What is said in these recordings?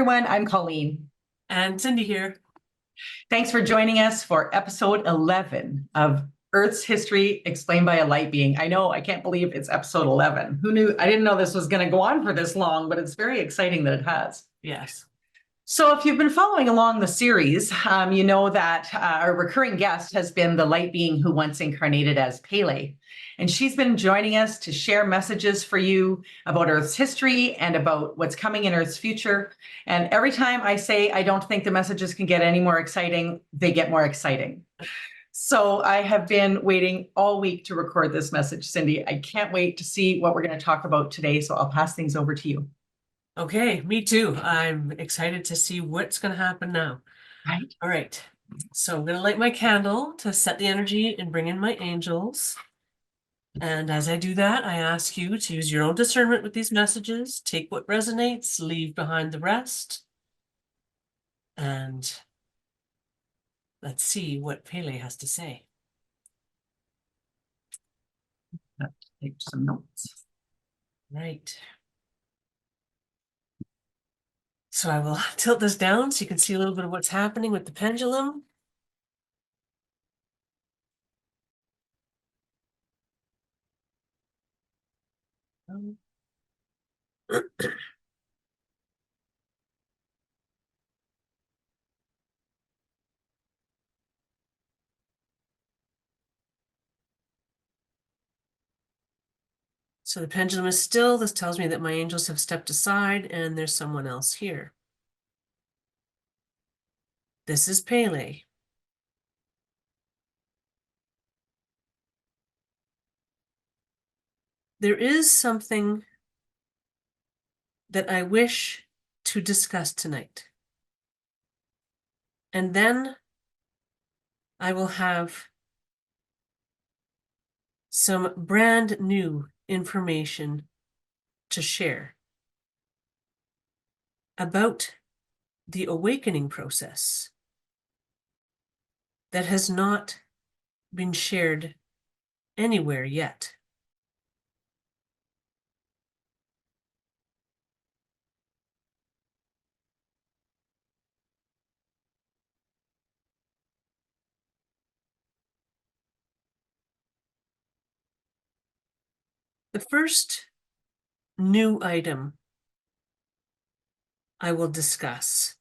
everyone. I'm Colleen. And Cindy here. Thanks for joining us for episode 11 of Earth's History Explained by a Light Being. I know, I can't believe it's episode 11. Who knew? I didn't know this was going to go on for this long, but it's very exciting that it has. Yes. So if you've been following along the series, you know that our recurring guest has been the light being who once incarnated as Pele. And she's been joining us to share messages for you about Earth's history and about what's coming in Earth's future. And every time I say I don't think the messages can get any more exciting, they get more exciting. So I have been waiting all week to record this message, Cindy. I can't wait to see what we're going to talk about today. So I'll pass things over to you. Okay, me too. I'm excited to see what's going to happen now. Right. All right. So I'm going to light my candle to set the energy and bring in my angels. And as I do that, I ask you to use your own discernment with these messages. Take what resonates, leave behind the rest. And let's see what Pele has to say. Take some notes. Right. So I will tilt this down so you can see a little bit of what's happening with the pendulum. So the pendulum is still. This tells me that my angels have stepped aside and there's someone else here. This is Pele. There is something that I wish to discuss tonight. And then I will have some brand new information to share about the awakening process that has not been shared anywhere yet. The first new item I will discuss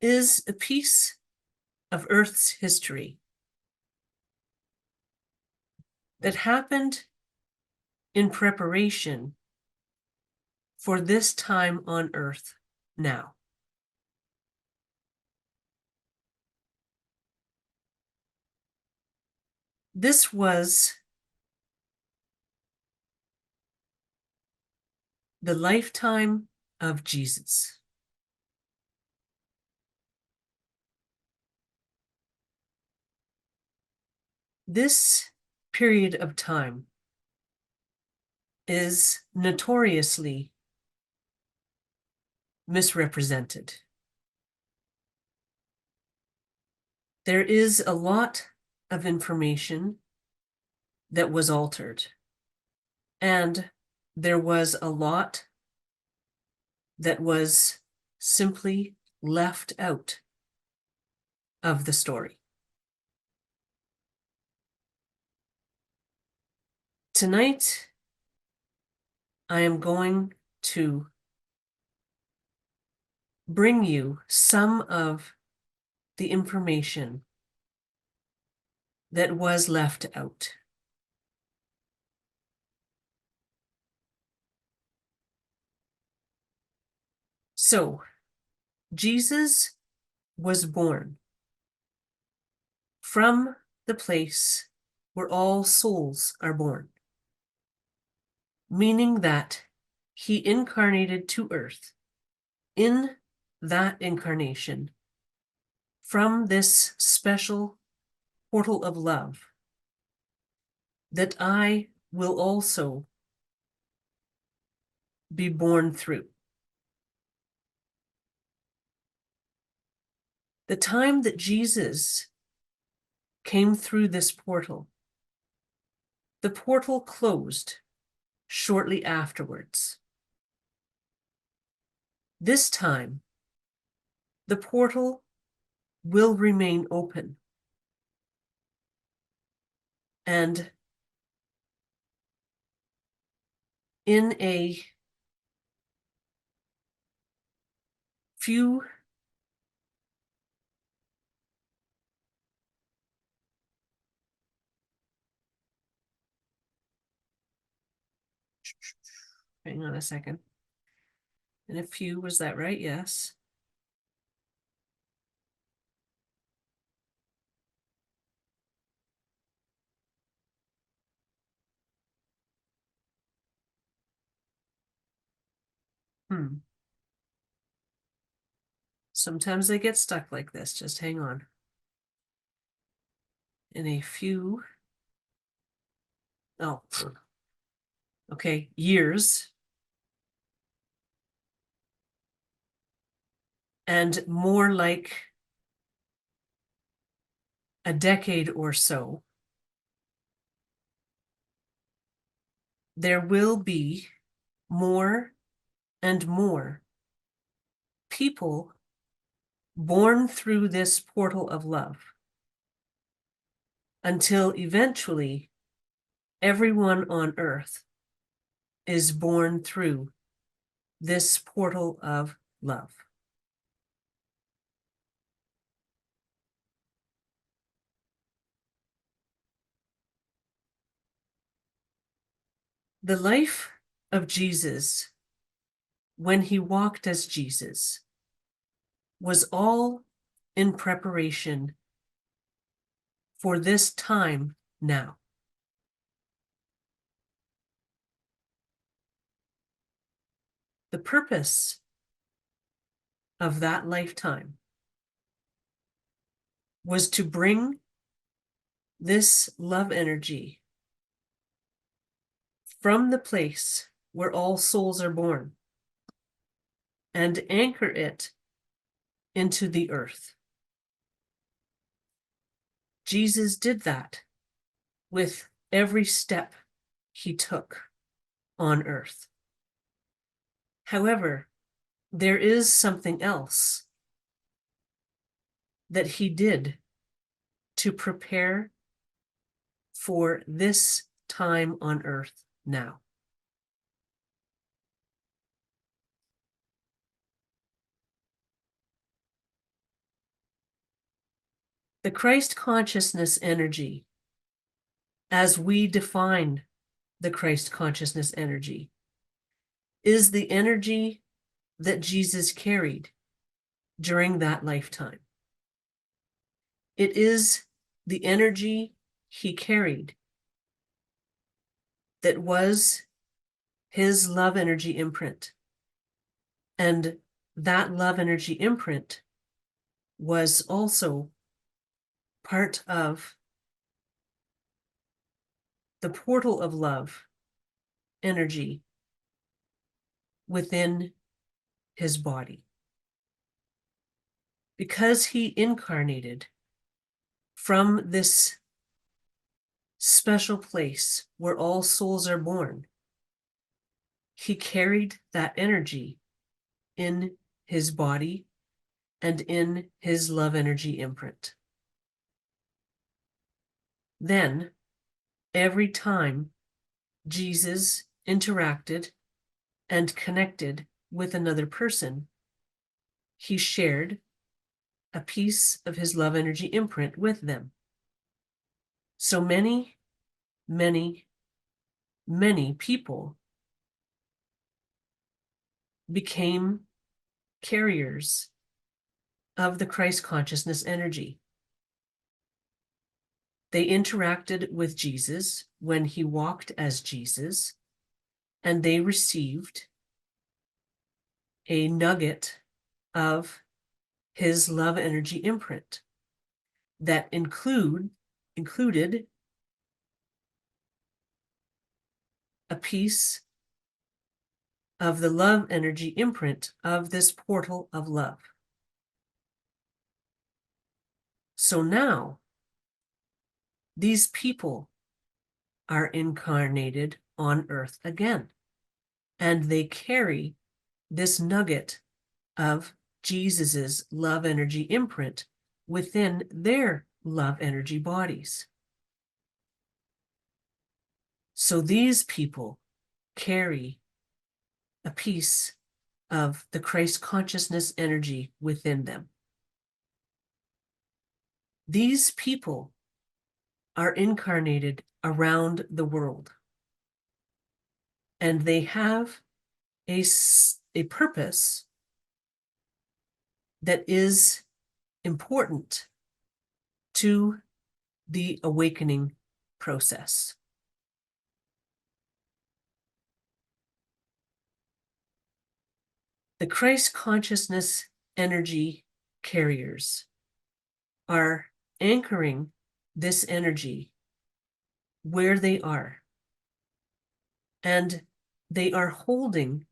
is a piece of Earth's history that happened in preparation for this time on Earth now. This was the lifetime of Jesus. This period of time is notoriously misrepresented. There is a lot of information that was altered, and there was a lot that was simply left out of the story. Tonight, I am going to bring you some of the information that was left out. So, Jesus was born from the place where all souls are born, meaning that he incarnated to Earth in that incarnation from this special portal of love that I will also be born through. The time that Jesus came through this portal, the portal closed shortly afterwards. This time, the portal will remain open. And in a few hang on a second. In a few, was that right? Yes. Sometimes they get stuck like this. Just hang on. In a few, oh, okay, years, and more like a decade or so, there will be more and more people born through this portal of love until eventually everyone on earth is born through this portal of love. The life of Jesus, when he walked as Jesus, was all in preparation for this time now. The purpose of that lifetime was to bring this love energy from the place where all souls are born and anchor it into the earth. Jesus did that with every step he took on earth. However, there is something else that he did to prepare for this time on earth now. The Christ consciousness energy, as we define the Christ consciousness energy, is the energy that Jesus carried during that lifetime. It is the energy he carried that was his love energy imprint. And that love energy imprint was also part of the portal of love energy within his body. Because he incarnated from this special place where all souls are born, he carried that energy in his body and in his love energy imprint. Then, every time Jesus interacted and connected with another person, he shared a piece of his love energy imprint with them. So many, many, many people became carriers of the Christ consciousness energy. They interacted with Jesus when he walked as Jesus, and they received a nugget of his love energy imprint that included a piece of the love energy imprint of this portal of love. So now, these people are incarnated on earth again, and they carry this nugget of Jesus's love energy imprint within their love energy bodies. So these people carry a piece of the Christ consciousness energy within them. These people are incarnated around the world, and they have a purpose that is important to the awakening process. The Christ consciousness energy carriers are anchoring this energy where they are, and they are holding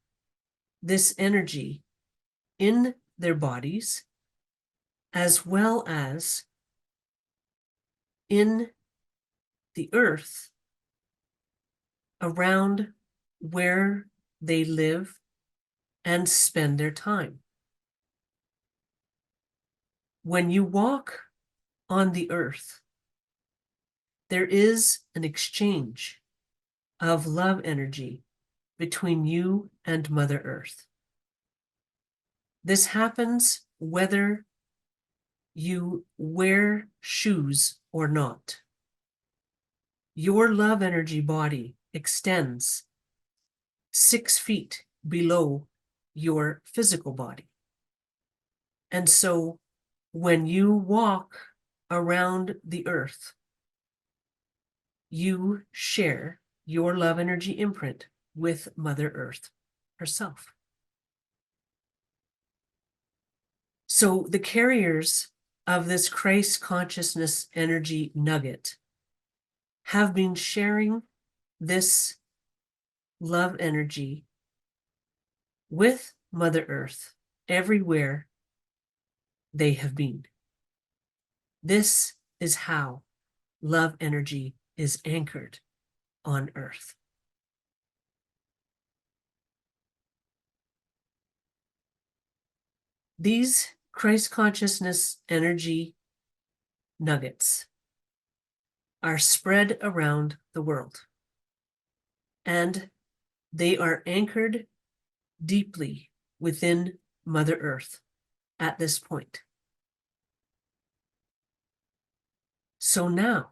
this energy in their bodies as well as in the earth around where they live and spend their time. When you walk on the earth, there is an exchange of love energy between you and Mother Earth. This happens whether you wear shoes or not. Your love energy body extends 6 feet below your physical body. And so when you walk around the earth, you share your love energy imprint with Mother Earth herself. So the carriers of this Christ consciousness energy nugget have been sharing this love energy with Mother Earth everywhere they have been. This is how love energy is anchored on Earth. These Christ consciousness energy nuggets are spread around the world, and they are anchored deeply within Mother Earth at this point. So now,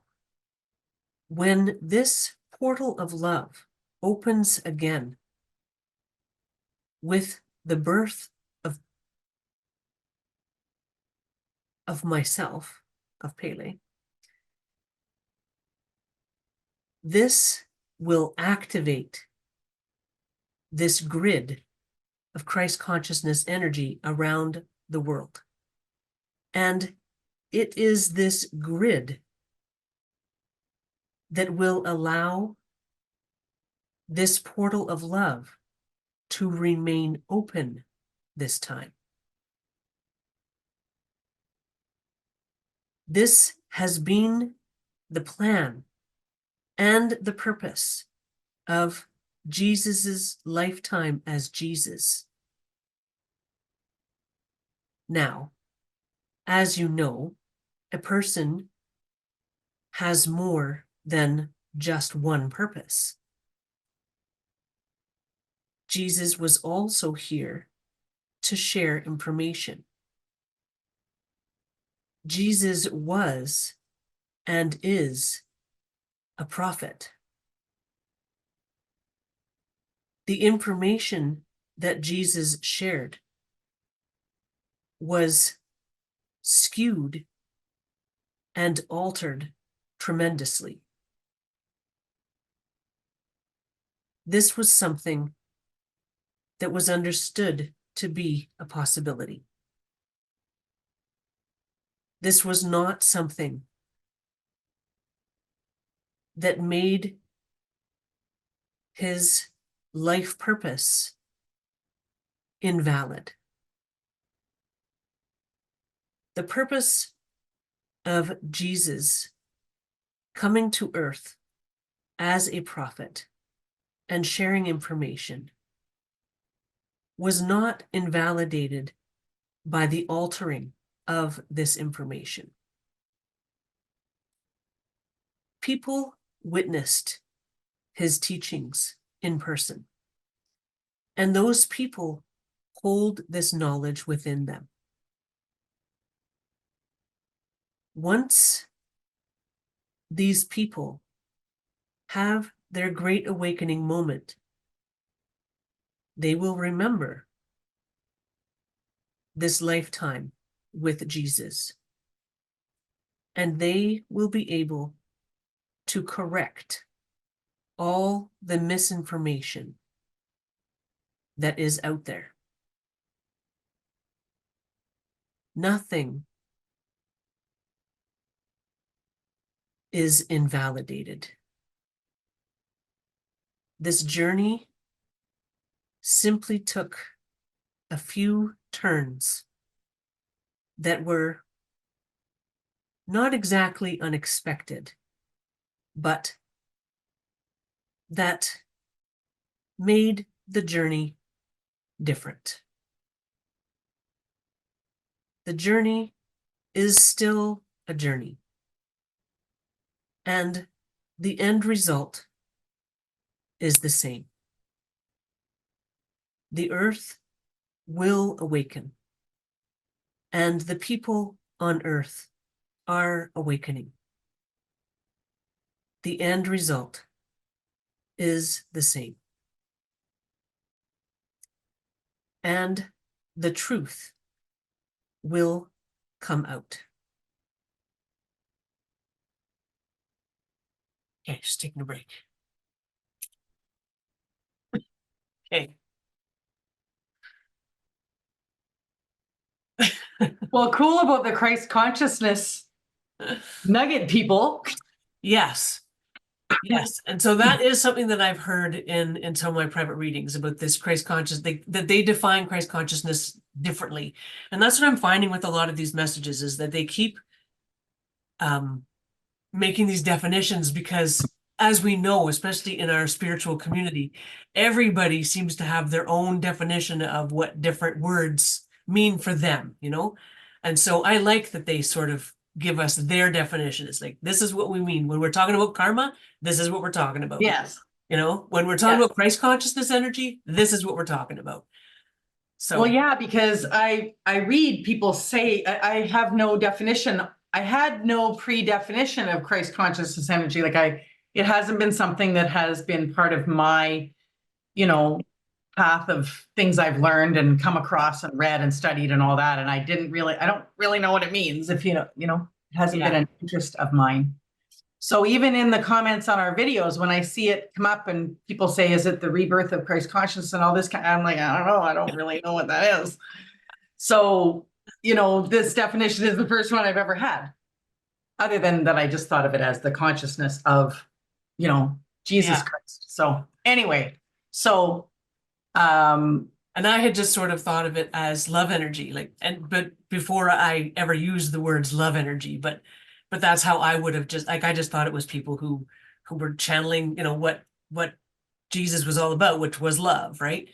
when this portal of love opens again with the birth of myself, of Pele, this will activate this grid of Christ consciousness energy around the world. And it is this grid that will allow this portal of love to remain open this time. This has been the plan and the purpose of Jesus's lifetime as Jesus. Now, as you know, a person has more than just one purpose. Jesus was also here to share information. Jesus was and is a prophet. The information that Jesus shared was skewed and altered tremendously. This was something that was understood to be a possibility. This was not something that made his life purpose invalid. The purpose of Jesus coming to earth as a prophet and sharing information was not invalidated by the altering of this information. People witnessed his teachings in person, and those people hold this knowledge within them. Once these people have their great awakening moment, they will remember this lifetime with Jesus, and they will be able to correct all the misinformation that is out there. Nothing is invalidated. This journey simply took a few turns that were not exactly unexpected, but that made the journey different. The journey is still a journey, and the end result is the same. The earth will awaken, and the people on earth are awakening. The end result is the same. And the truth will come out. Okay, just taking a break. Okay. Well, cool about the Christ consciousness nugget, people. Yes. Yes. And so that is something that I've heard in some of my private readings about this Christ consciousness, that they define Christ consciousness differently. And that's what I'm finding with a lot of these messages, is that they keep making these definitions, because as we know, especially in our spiritual community, everybody seems to have their own definition of what different words mean for them, you know? And so I like that they sort of give us their definition. It's like, this is what we mean. When we're talking about karma, this is what we're talking about. Yes. You know, when we're talking about Christ consciousness energy, this is what we're talking about. So, well, yeah, because I read people say I have no definition. I had no pre-definition of Christ consciousness energy. Like it hasn't been something that has been part of my, path of things I've learned and come across and read and studied and all that. And I don't really know what it means, if it hasn't been an interest of mine. So even in the comments on our videos, when I see it come up and people say, is it the rebirth of Christ consciousness and all this kind, I'm like, I don't know. I don't really know what that is. So, this definition is the first one I've ever had, other than that I just thought of it as the consciousness of, Jesus Christ. So anyway, and I had just sort of thought of it as love energy, but before I ever used the words love energy, but that's how I would have I just thought it was people who were channeling, what Jesus was all about, which was love, right?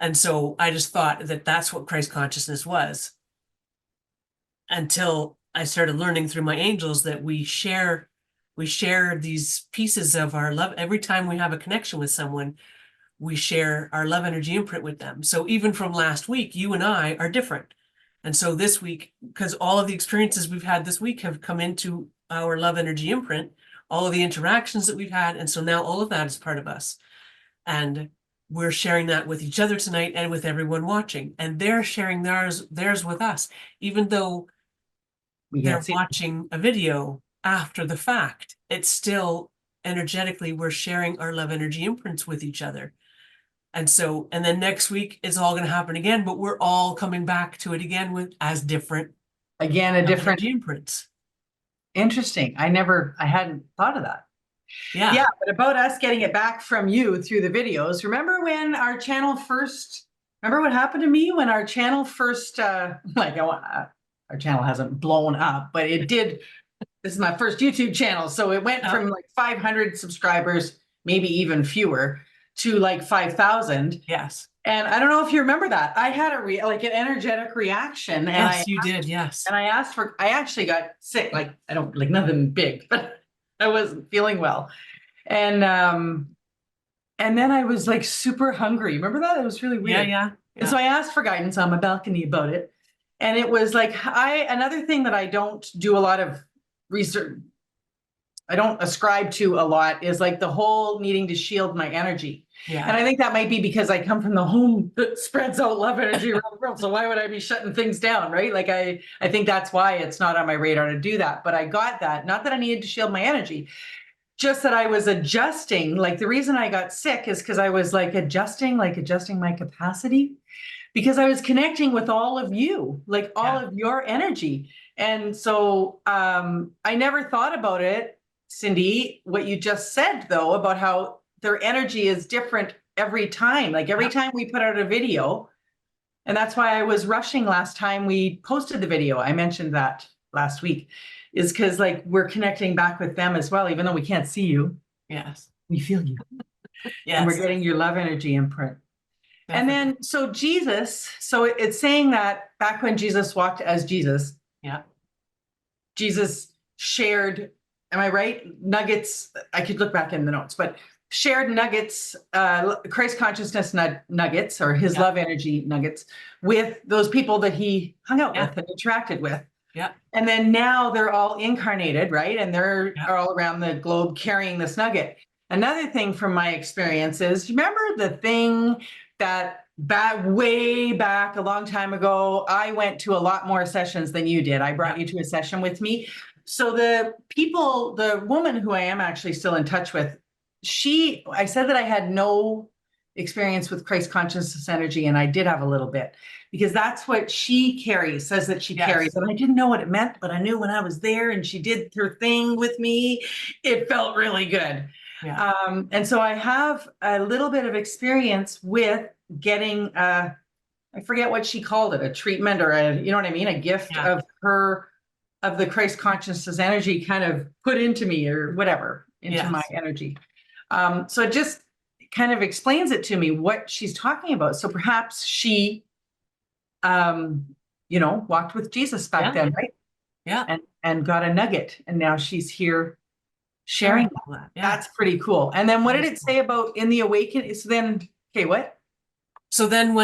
And so I just thought that that's what Christ consciousness was, until I started learning through my angels that we share these pieces of our love. Every time we have a connection with someone, we share our love energy imprint with them. So even from last week, you and I are different. And so this week, because all of the experiences we've had this week have come into our love energy imprint, all of the interactions that we've had. And so now all of that is part of us. And we're sharing that with each other tonight and with everyone watching. And they're sharing theirs with us, even though they're watching a video after the fact. It's still energetically, we're sharing our love energy imprints with each other. And so, and then next week it's all going to happen again, but we're all coming back to it again as different. Again, a different imprints. Interesting. I hadn't thought of that. Yeah. But about us getting it back from you through the videos. Remember when our channel remember what happened to me when our channel first, our channel hasn't blown up, but it did. This is my first YouTube channel. So it went from like 500 subscribers, maybe even fewer, to like 5,000. Yes. And I don't know if you remember that. I had like an energetic reaction, and Yes, you did. Yes. I asked for, I actually got sick. Like, I don't like nothing big, but I wasn't feeling well. And then I was like super hungry. Remember that? It was really Yeah, weird. yeah, And so yeah. I asked for guidance on my balcony about it. And it was like, another thing that I don't do a lot of research, I don't ascribe to a lot, is like the whole needing to shield my energy. Yeah. And I think that might be because I come from the home that spreads out love energy around the world. So why would I be shutting things down, right? Like I think that's why it's not on my radar to do that. But I got that, not that I needed to shield my energy, just that I was adjusting. Like the reason I got sick is because I was like adjusting my capacity, because I was connecting with all of you, like all Yeah. of your energy. And so I never thought about it, Cindy, what you just said though, about how their energy is different every time. Like every time we put out a video, and that's why I was rushing last time we posted the video. I mentioned that last week, is because like we're connecting back with them as well, even though we can't see you, Yes. we feel you. And we're Yes. getting your love energy imprint. And Definitely. then, so Jesus, so it's saying that back when Jesus walked as Jesus, Yeah. Jesus shared, am I right? Nuggets, I could look back in the notes, but shared nuggets, Christ consciousness nuggets, or his Yeah. love energy nuggets, with those people that he hung out Yeah. with and interacted with. Yeah. And then now they're all incarnated, right? And they're Yeah. all around the globe carrying this nugget. Another thing from my experience is, remember the thing that way back a long time ago, I went to a lot more sessions than you did. I brought you to a session with me. So the woman who I am actually still in touch with, I said that I had no experience with Christ consciousness energy, and I did have a little bit, because that's what she says that she Yes. carries. And I didn't know what it meant, but I knew when I was there and she did her thing with me, it felt really good. Yeah. And so I have a little bit of experience with getting, I forget what she called it, a treatment or you know what I mean? A gift Yeah. of the Christ consciousness energy kind of put into me, or whatever, into my Yes. energy. So it just kind of explains it to me what she's talking about. So perhaps she, walked with Jesus back Yeah. then, right? Yeah. And got a nugget, and now she's here sharing Sharing that. all that. Yeah. That's pretty cool. And then what That did is it cool. say about in the awakening? So then, okay, what? So then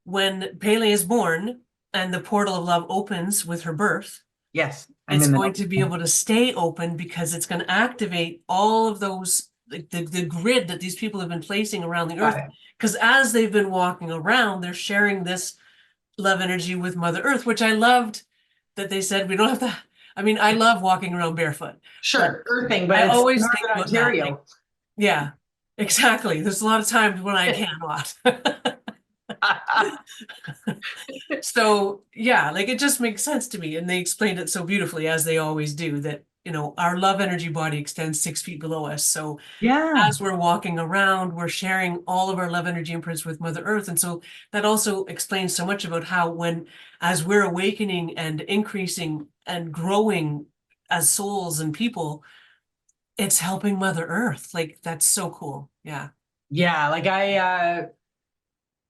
when Pele is born and the portal of love opens with her birth, Yes, I'm it's in the going notes. to be able to stay open because it's going to activate all of those, like the grid that these people have been placing around the Got earth. it. Because as they've been walking around, they're sharing this love energy with Mother Earth, which I loved that they said we don't have to. I mean, I love walking around barefoot, but Sure, earthing, but I it's always think Northern about that. Like, Ontario. yeah, exactly. There's a lot of times when I cannot. So yeah, like it just makes sense to me. And they explained it so beautifully, as they always do, that, our love energy body extends 6 feet below us. So Yeah. as we're walking around, we're sharing all of our love energy imprints with Mother Earth. And so that also explains so much about how as we're awakening and increasing and growing as souls and people, it's helping Mother Earth. Like that's so cool. Yeah. Yeah, like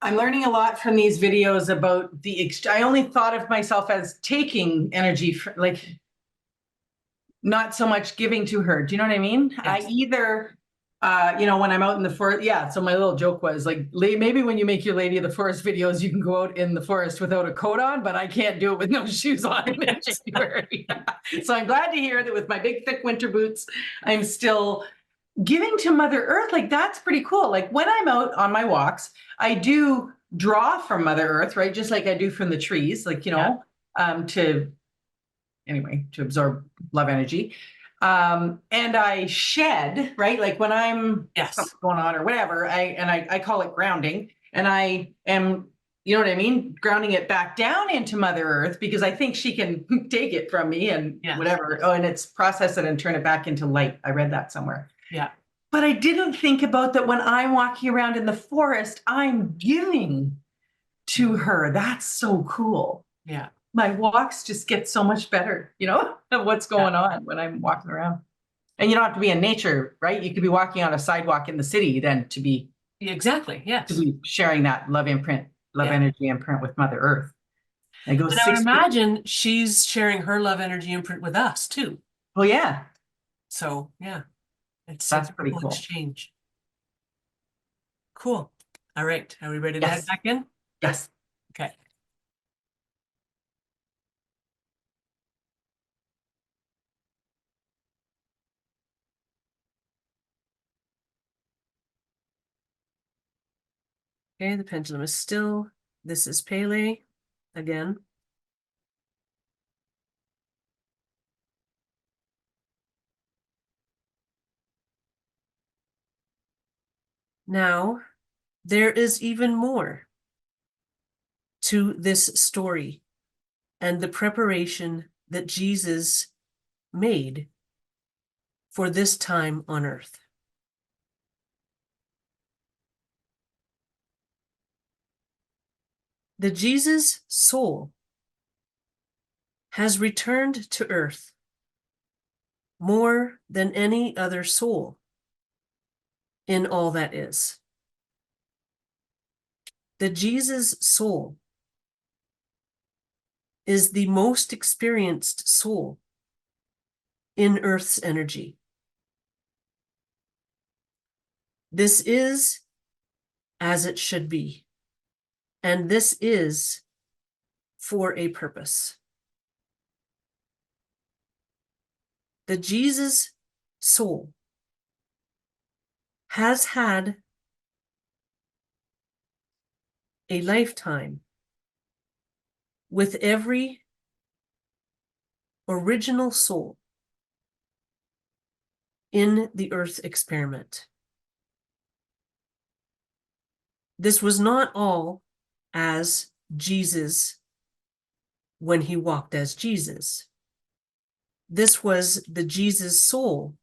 I'm learning a lot from these videos about I only thought of myself as taking energy, like not so much giving to her. Do you know what I mean? Yes. I either, when I'm out in the forest, yeah. So my little joke was like, maybe when you make your Lady of the Forest videos, you can go out in the forest without a coat on, but I can't do it with no shoes on in January. So I'm glad to hear that with my big, thick winter boots, I'm still giving to Mother Earth. Like that's pretty cool. Like when I'm out on my walks, I do draw from Mother Earth, right? Just like I do from the trees, like, to absorb love energy. And I shed, right? Like when I'm Yes. something going on or whatever, I call it grounding. And I am, you know what I mean? Grounding it back down into Mother Earth, because I think she can take it from me and whatever. Oh, and it's process it and turn it back into light. I read that somewhere. Yeah. But I didn't think about that when I'm walking around in the forest, I'm giving to her. That's so cool. Yeah. My walks just get so much better, of what's going on when I'm walking around. And you don't have to be in nature, right? You could be walking on a sidewalk in the city then to be exactly, yes. to be sharing that love imprint, love Yeah. energy imprint with Mother Earth. And it goes And I would 6 feet. imagine she's sharing her love energy imprint with us too. Well, yeah, So yeah, it's a that's pretty beautiful cool. exchange. Cool. All right. Are we ready to head Yes. back in? Yes. Okay. Okay, the pendulum is still. This is Pele again. Now, there is even more to this story and the preparation that Jesus made for this time on earth. The Jesus soul has returned to earth more than any other soul in all that is. The Jesus soul is the most experienced soul in Earth's energy. This is as it should be, and this is for a purpose. The Jesus soul has had a lifetime with every original soul in the Earth experiment. This was not all as Jesus when he walked as Jesus. This was the Jesus soul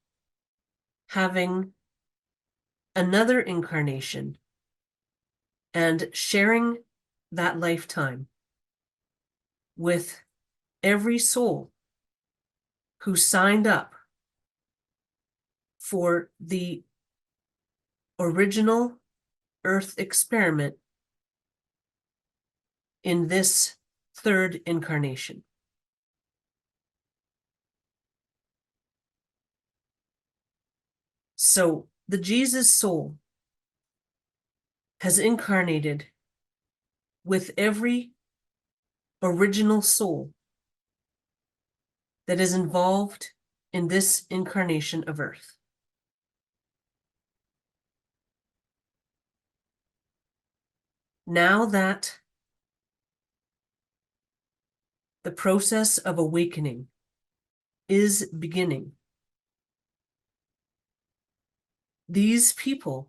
having another incarnation and sharing that lifetime with every soul who signed up for the original Earth experiment in this third incarnation. So the Jesus soul has incarnated with every original soul that is involved in this incarnation of Earth. Now that the process of awakening is beginning, these people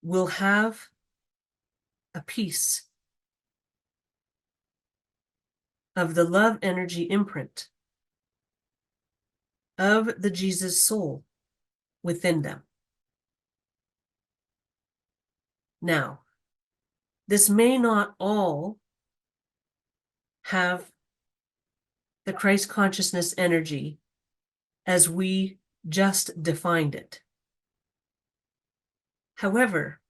will have a piece of the love energy imprint of the Jesus soul within them. Now, this may not all have the Christ consciousness energy as we just defined it. However,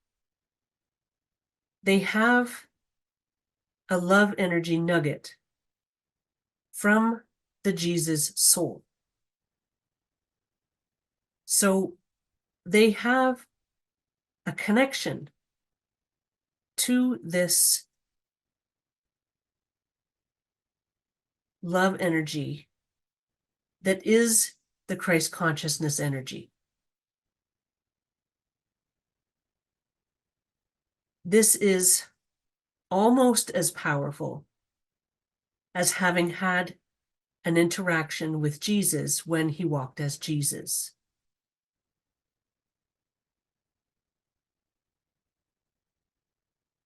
they have a love energy nugget from the Jesus soul. So they have a connection to this love energy that is the Christ consciousness energy. This is almost as powerful as having had an interaction with Jesus when he walked as Jesus.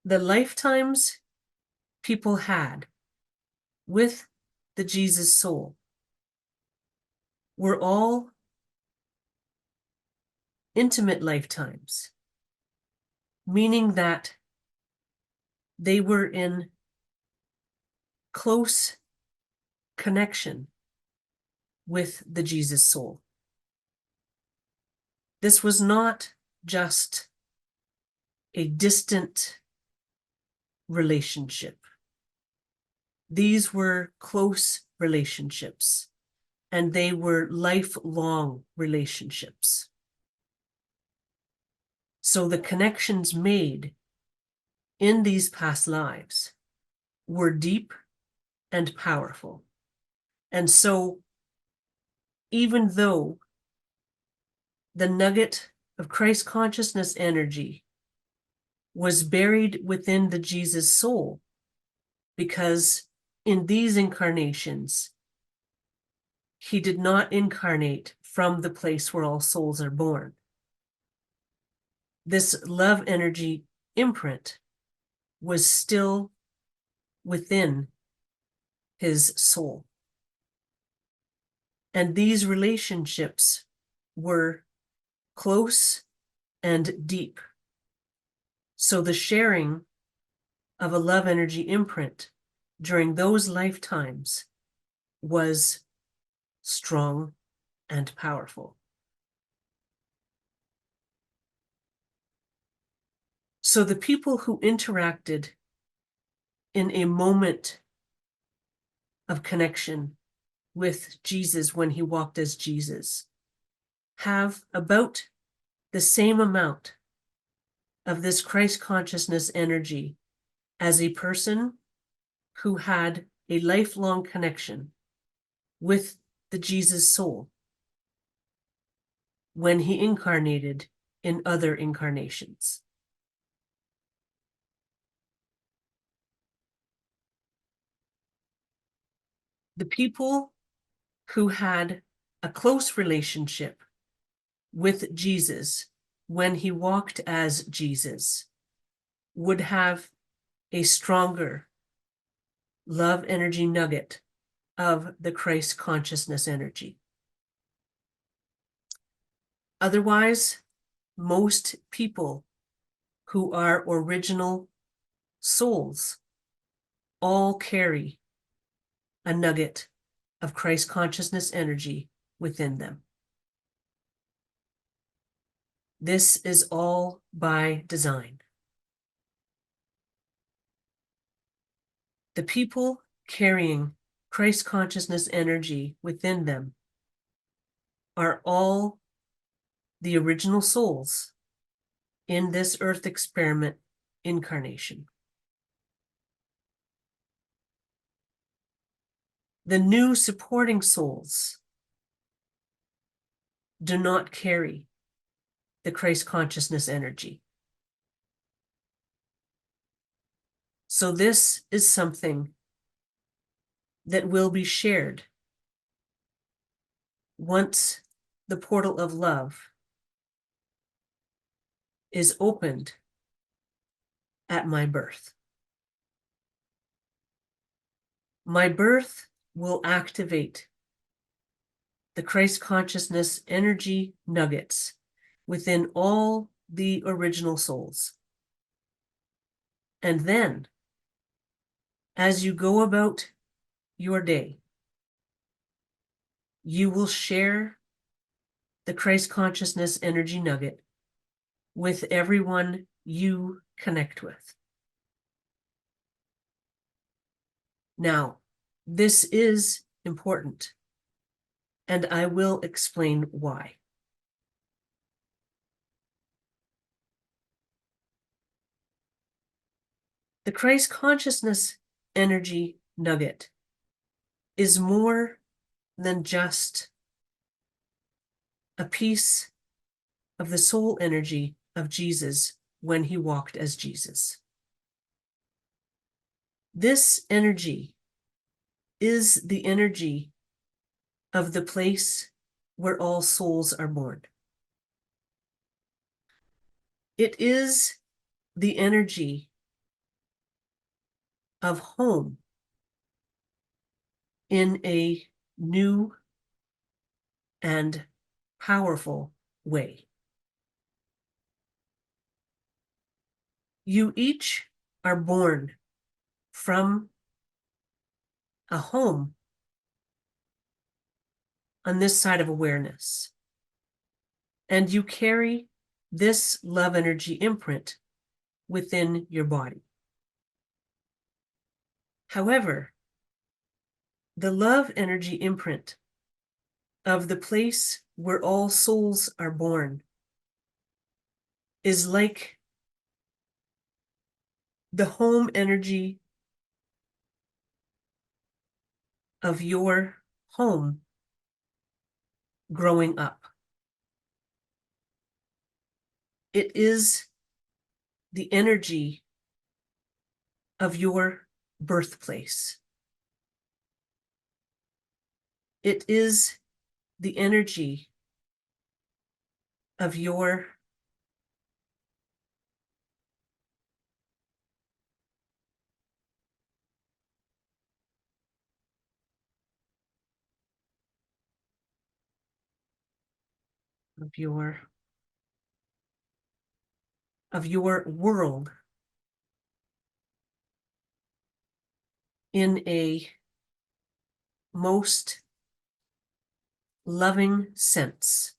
The lifetimes people had with the Jesus soul were all intimate lifetimes, meaning that they were in close connection with the Jesus soul. This was not just a distant relationship. These were close relationships, and they were lifelong relationships. So the connections made in these past lives were deep and powerful. And so, even though the nugget of Christ consciousness energy was buried within the Jesus soul, because in these incarnations, he did not incarnate from the place where all souls are born. This love energy imprint was still within his soul. And these relationships were close and deep. So the sharing of a love energy imprint during those lifetimes was strong and powerful. So the people who interacted in a moment of connection with Jesus when he walked as Jesus have about the same amount of this Christ consciousness energy as a person who had a lifelong connection with the Jesus soul when he incarnated in other incarnations. The people who had a close relationship with Jesus when he walked as Jesus would have a stronger love energy nugget of the Christ consciousness energy. Otherwise, most people who are original souls all carry a nugget of Christ consciousness energy within them. This is all by design. The people carrying Christ consciousness energy within them are all the original souls in this earth experiment incarnation. The new supporting souls do not carry the Christ consciousness energy. So this is something that will be shared once the portal of love is opened at my birth. My birth will activate the Christ consciousness energy nuggets within all the original souls. And then, as you go about your day, you will share the Christ consciousness energy nugget with everyone you connect with. Now, this is important, and I will explain why. The Christ consciousness energy nugget is more than just a piece of the soul energy of Jesus when he walked as Jesus. This energy is the energy of the place where all souls are born. It is the energy of home in a new and powerful way. You each are born from a home on this side of awareness, and you carry this love energy imprint within your body. However, the love energy imprint of the place where all souls are born is like the home energy of your home growing up. It is the energy of your birthplace. It is the energy of your world in a most loving sense.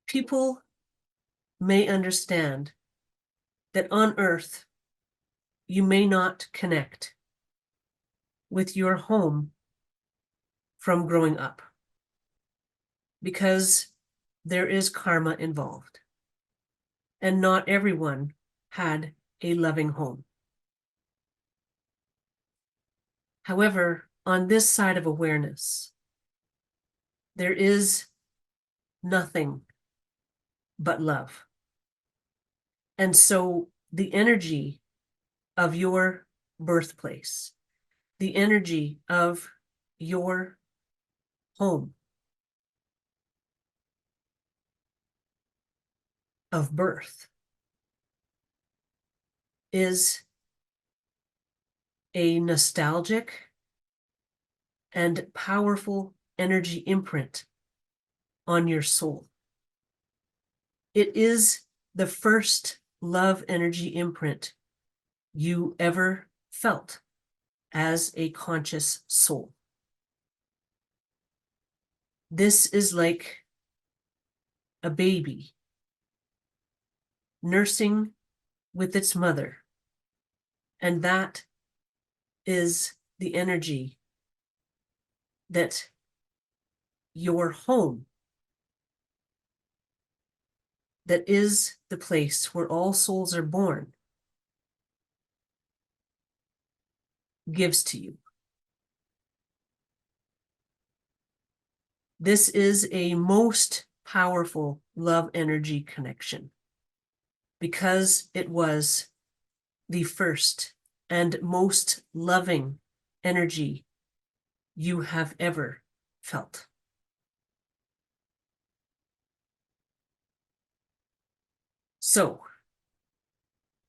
People may understand that on Earth, you may not connect with your home from growing up because there is karma involved, and not everyone had a loving home. However, on this side of awareness, there is nothing but love. And so the energy of your birthplace, the energy of your home of birth is a nostalgic and powerful energy imprint on your soul. It is the first love energy imprint you ever felt as a conscious soul. This is like a baby nursing with its mother, and that is the energy that your home, that is the place where all souls are born, gives to you. This is a most powerful love energy connection because it was the first and most loving energy you have ever felt. So,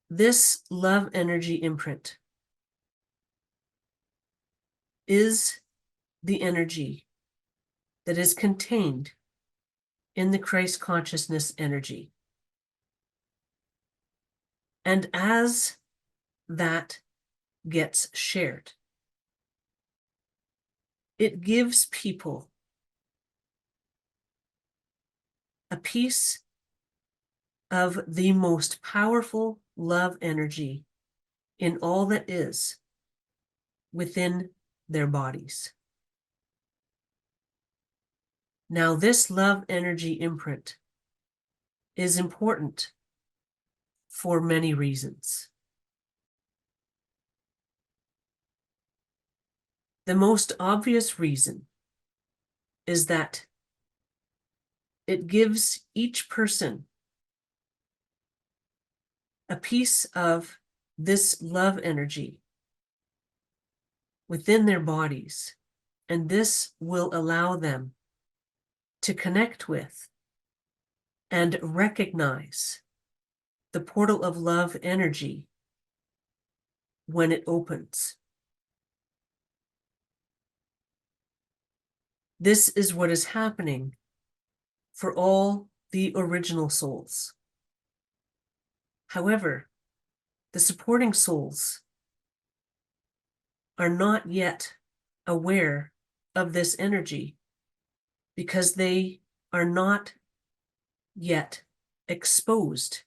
this love energy imprint is the energy that is contained in the Christ consciousness energy. And as that gets shared, it gives people a piece of the most powerful love energy in all that is within their bodies. Now, this love energy imprint is important for many reasons. The most obvious reason is that it gives each person a piece of this love energy within their bodies, and this will allow them to connect with and recognize the portal of love energy when it opens. This is what is happening for all the original souls. However, the supporting souls are not yet aware of this energy because they are not yet exposed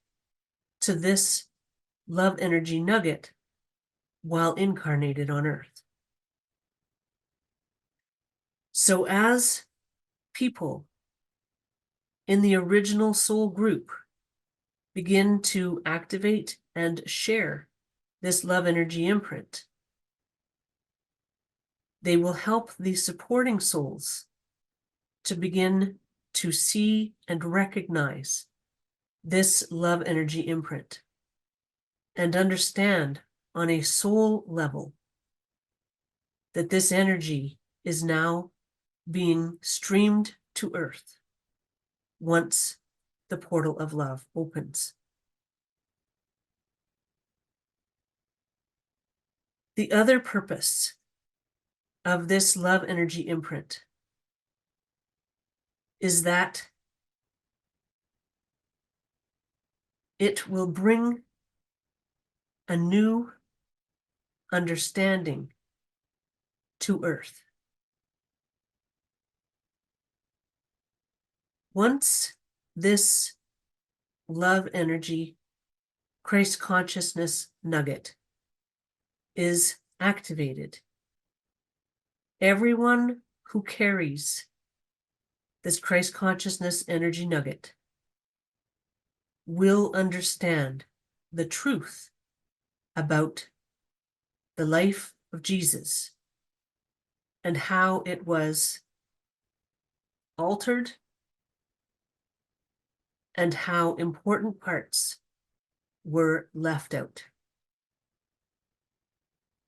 to this love energy nugget while incarnated on Earth. So as people in the original soul group begin to activate and share this love energy imprint, they will help the supporting souls to begin to see and recognize this love energy imprint and understand on a soul level that this energy is now being streamed to Earth once the portal of love opens. The other purpose of this love energy imprint is that it will bring a new understanding to Earth. Once this love energy, Christ consciousness nugget is activated, everyone who carries this Christ consciousness energy nugget will understand the truth about the life of Jesus and how it was altered and how important parts were left out.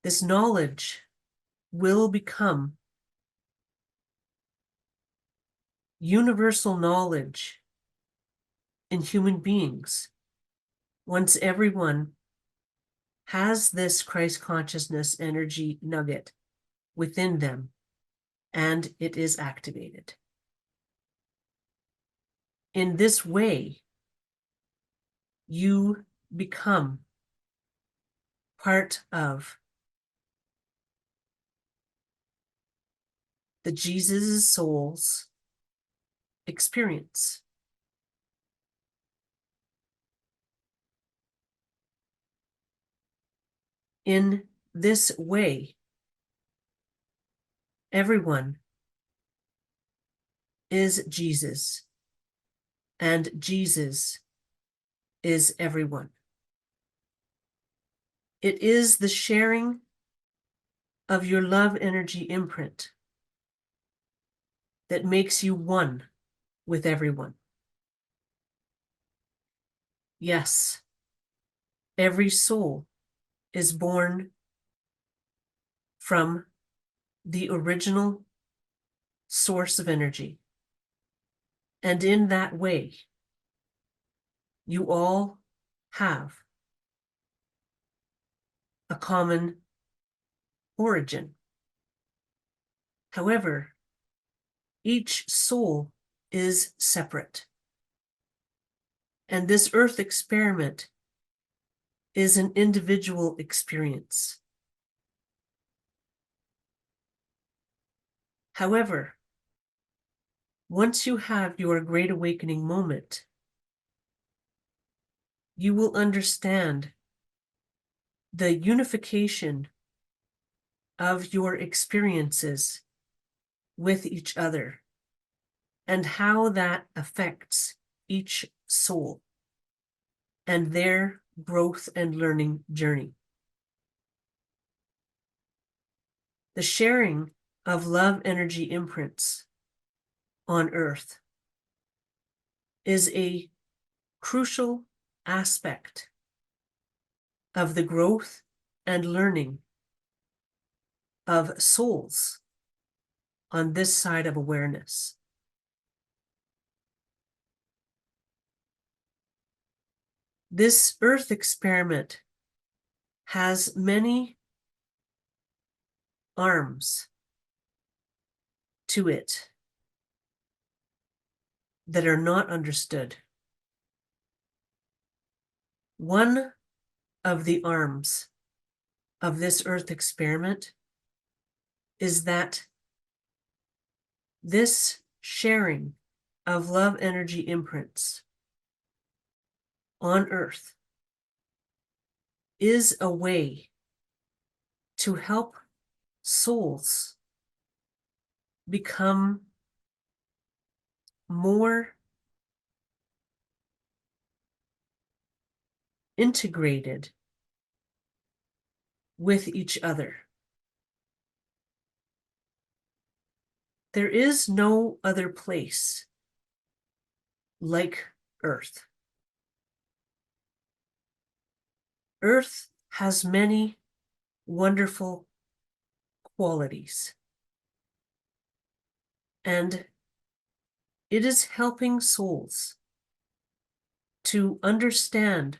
This knowledge will become universal knowledge in human beings once everyone has this Christ consciousness energy nugget within them and it is activated. In this way, you become part of the Jesus soul's experience. In this way, everyone is Jesus, and Jesus is everyone. It is the sharing of your love energy imprint that makes you one with everyone. Yes, every soul is born from the original source of energy. And in that way, you all have a common origin. However, each soul is separate. And this Earth experiment is an individual experience. However, once you have your Great Awakening moment, you will understand the unification of your experiences with each other and how that affects each soul and their growth and learning journey. The sharing of love energy imprints on Earth is a crucial aspect of the growth and learning of souls on this side of awareness. This Earth experiment has many arms to it that are not understood. One of the arms of this Earth experiment is that this sharing of love energy imprints on Earth is a way to help souls become more integrated with each other. There is no other place like Earth. Earth has many wonderful qualities, and it is helping souls to understand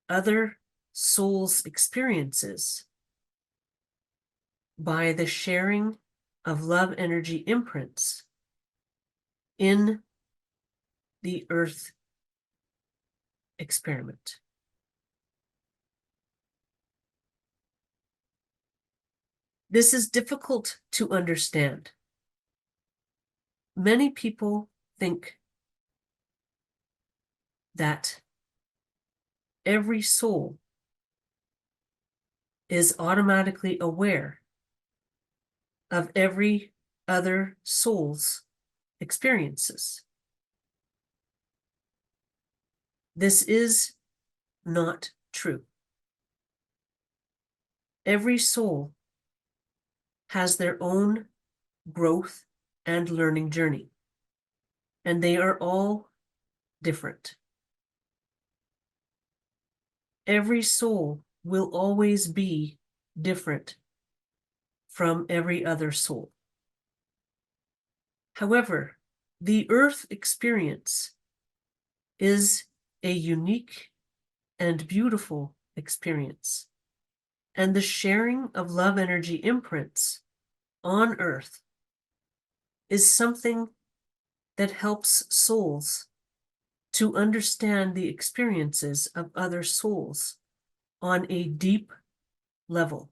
other souls' experiences by the sharing of love energy imprints in the Earth experiment. This is difficult to understand. Many people think that every soul is automatically aware of every other soul's experiences. This is not true. Every soul has their own growth and learning journey, and they are all different. Every soul will always be different from every other soul. However, the Earth experience is a unique and beautiful experience, and the sharing of love energy imprints on Earth is something that helps souls to understand the experiences of other souls on a deep level.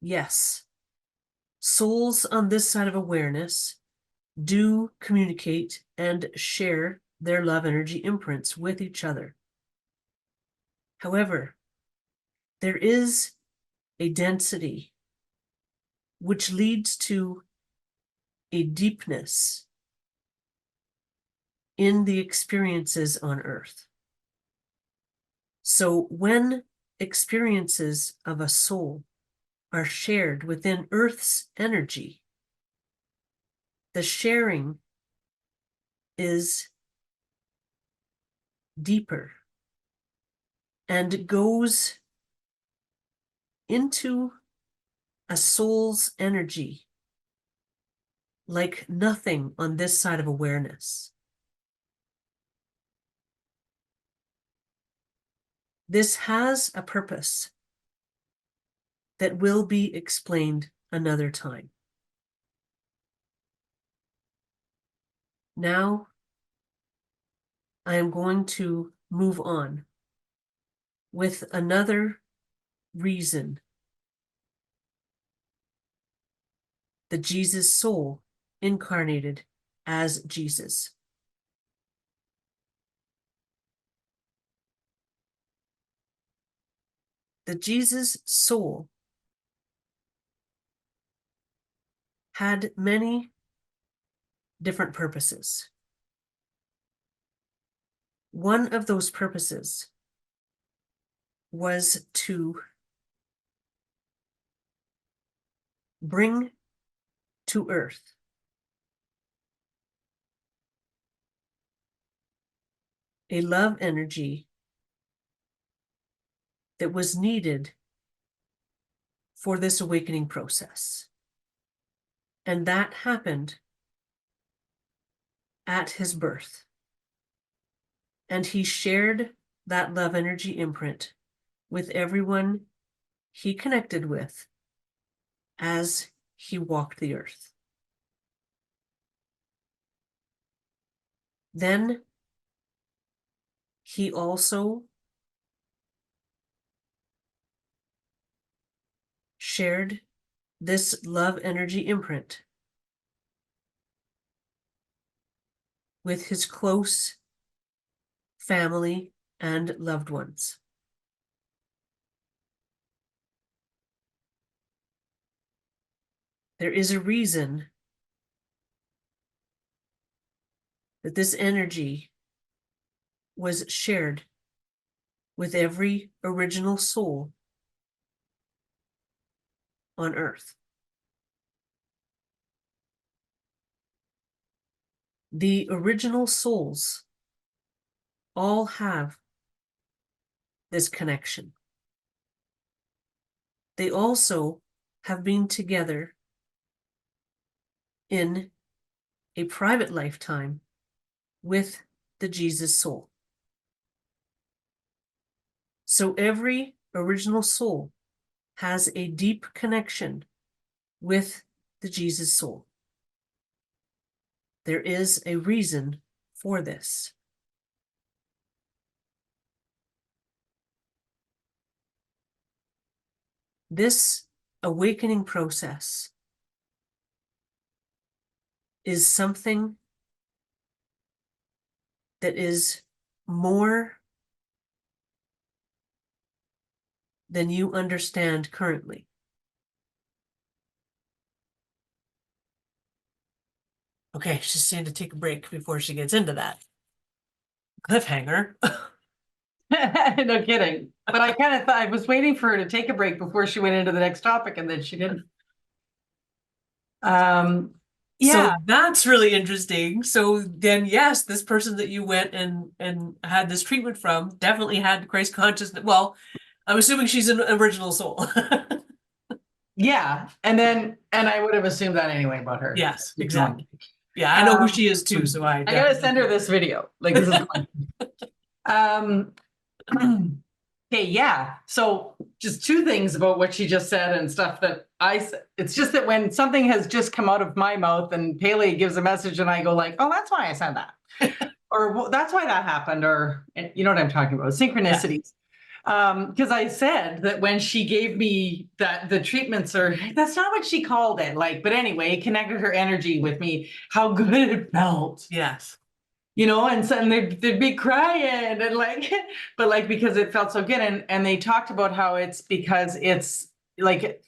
Yes, souls on this side of awareness do communicate and share their love energy imprints with each other. However, there is a density which leads to a deepness in the experiences on Earth. So when experiences of a soul are shared within Earth's energy, the sharing is deeper and goes into a soul's energy like nothing on this side of awareness. This has a purpose that will be explained another time. Now, I am going to move on with another reason the Jesus soul incarnated as Jesus. The Jesus soul had many different purposes. One of those purposes was to bring to Earth a love energy that was needed for this awakening process. And that happened at his birth. And he shared that love energy imprint with everyone he connected with as he walked the earth. Then he also shared this love energy imprint with his close family and loved ones. There is a reason that this energy was shared with every original soul on earth. The original souls all have this connection. They also have been together in a private lifetime with the Jesus soul. So every original soul has a deep connection with the Jesus soul. There is a reason for this. This awakening process is something that is more than you understand currently. Okay, she's saying to take a break before she gets into that. Cliffhanger. No kidding. But I kind of thought I was waiting for her to take a break before she went into the next topic, and then she didn't. Yeah. So that's really interesting. So then, yes, this person that you went and had this treatment from definitely had Christ consciousness. Well, I'm assuming she's an original soul. Yeah. And I would have assumed that anyway about her. Yes, exactly. Yeah, I know who she is too, so I gotta definitely. send her this video. Like, this is fun. Okay, yeah. So just two things about what she just said and stuff that it's just that when something has just come out of my mouth and Pele gives a message and I go like, oh, that's why I said that. Or well, that's why that happened. Or you know what I'm talking about, synchronicities. Because I said that when she gave me that the treatments are, that's not what she called it. Like, but anyway, it connected her energy with me, how good it felt. Yes. You know, and so and they'd be crying and like, but like because it felt so good. And they talked about how it's because it's like,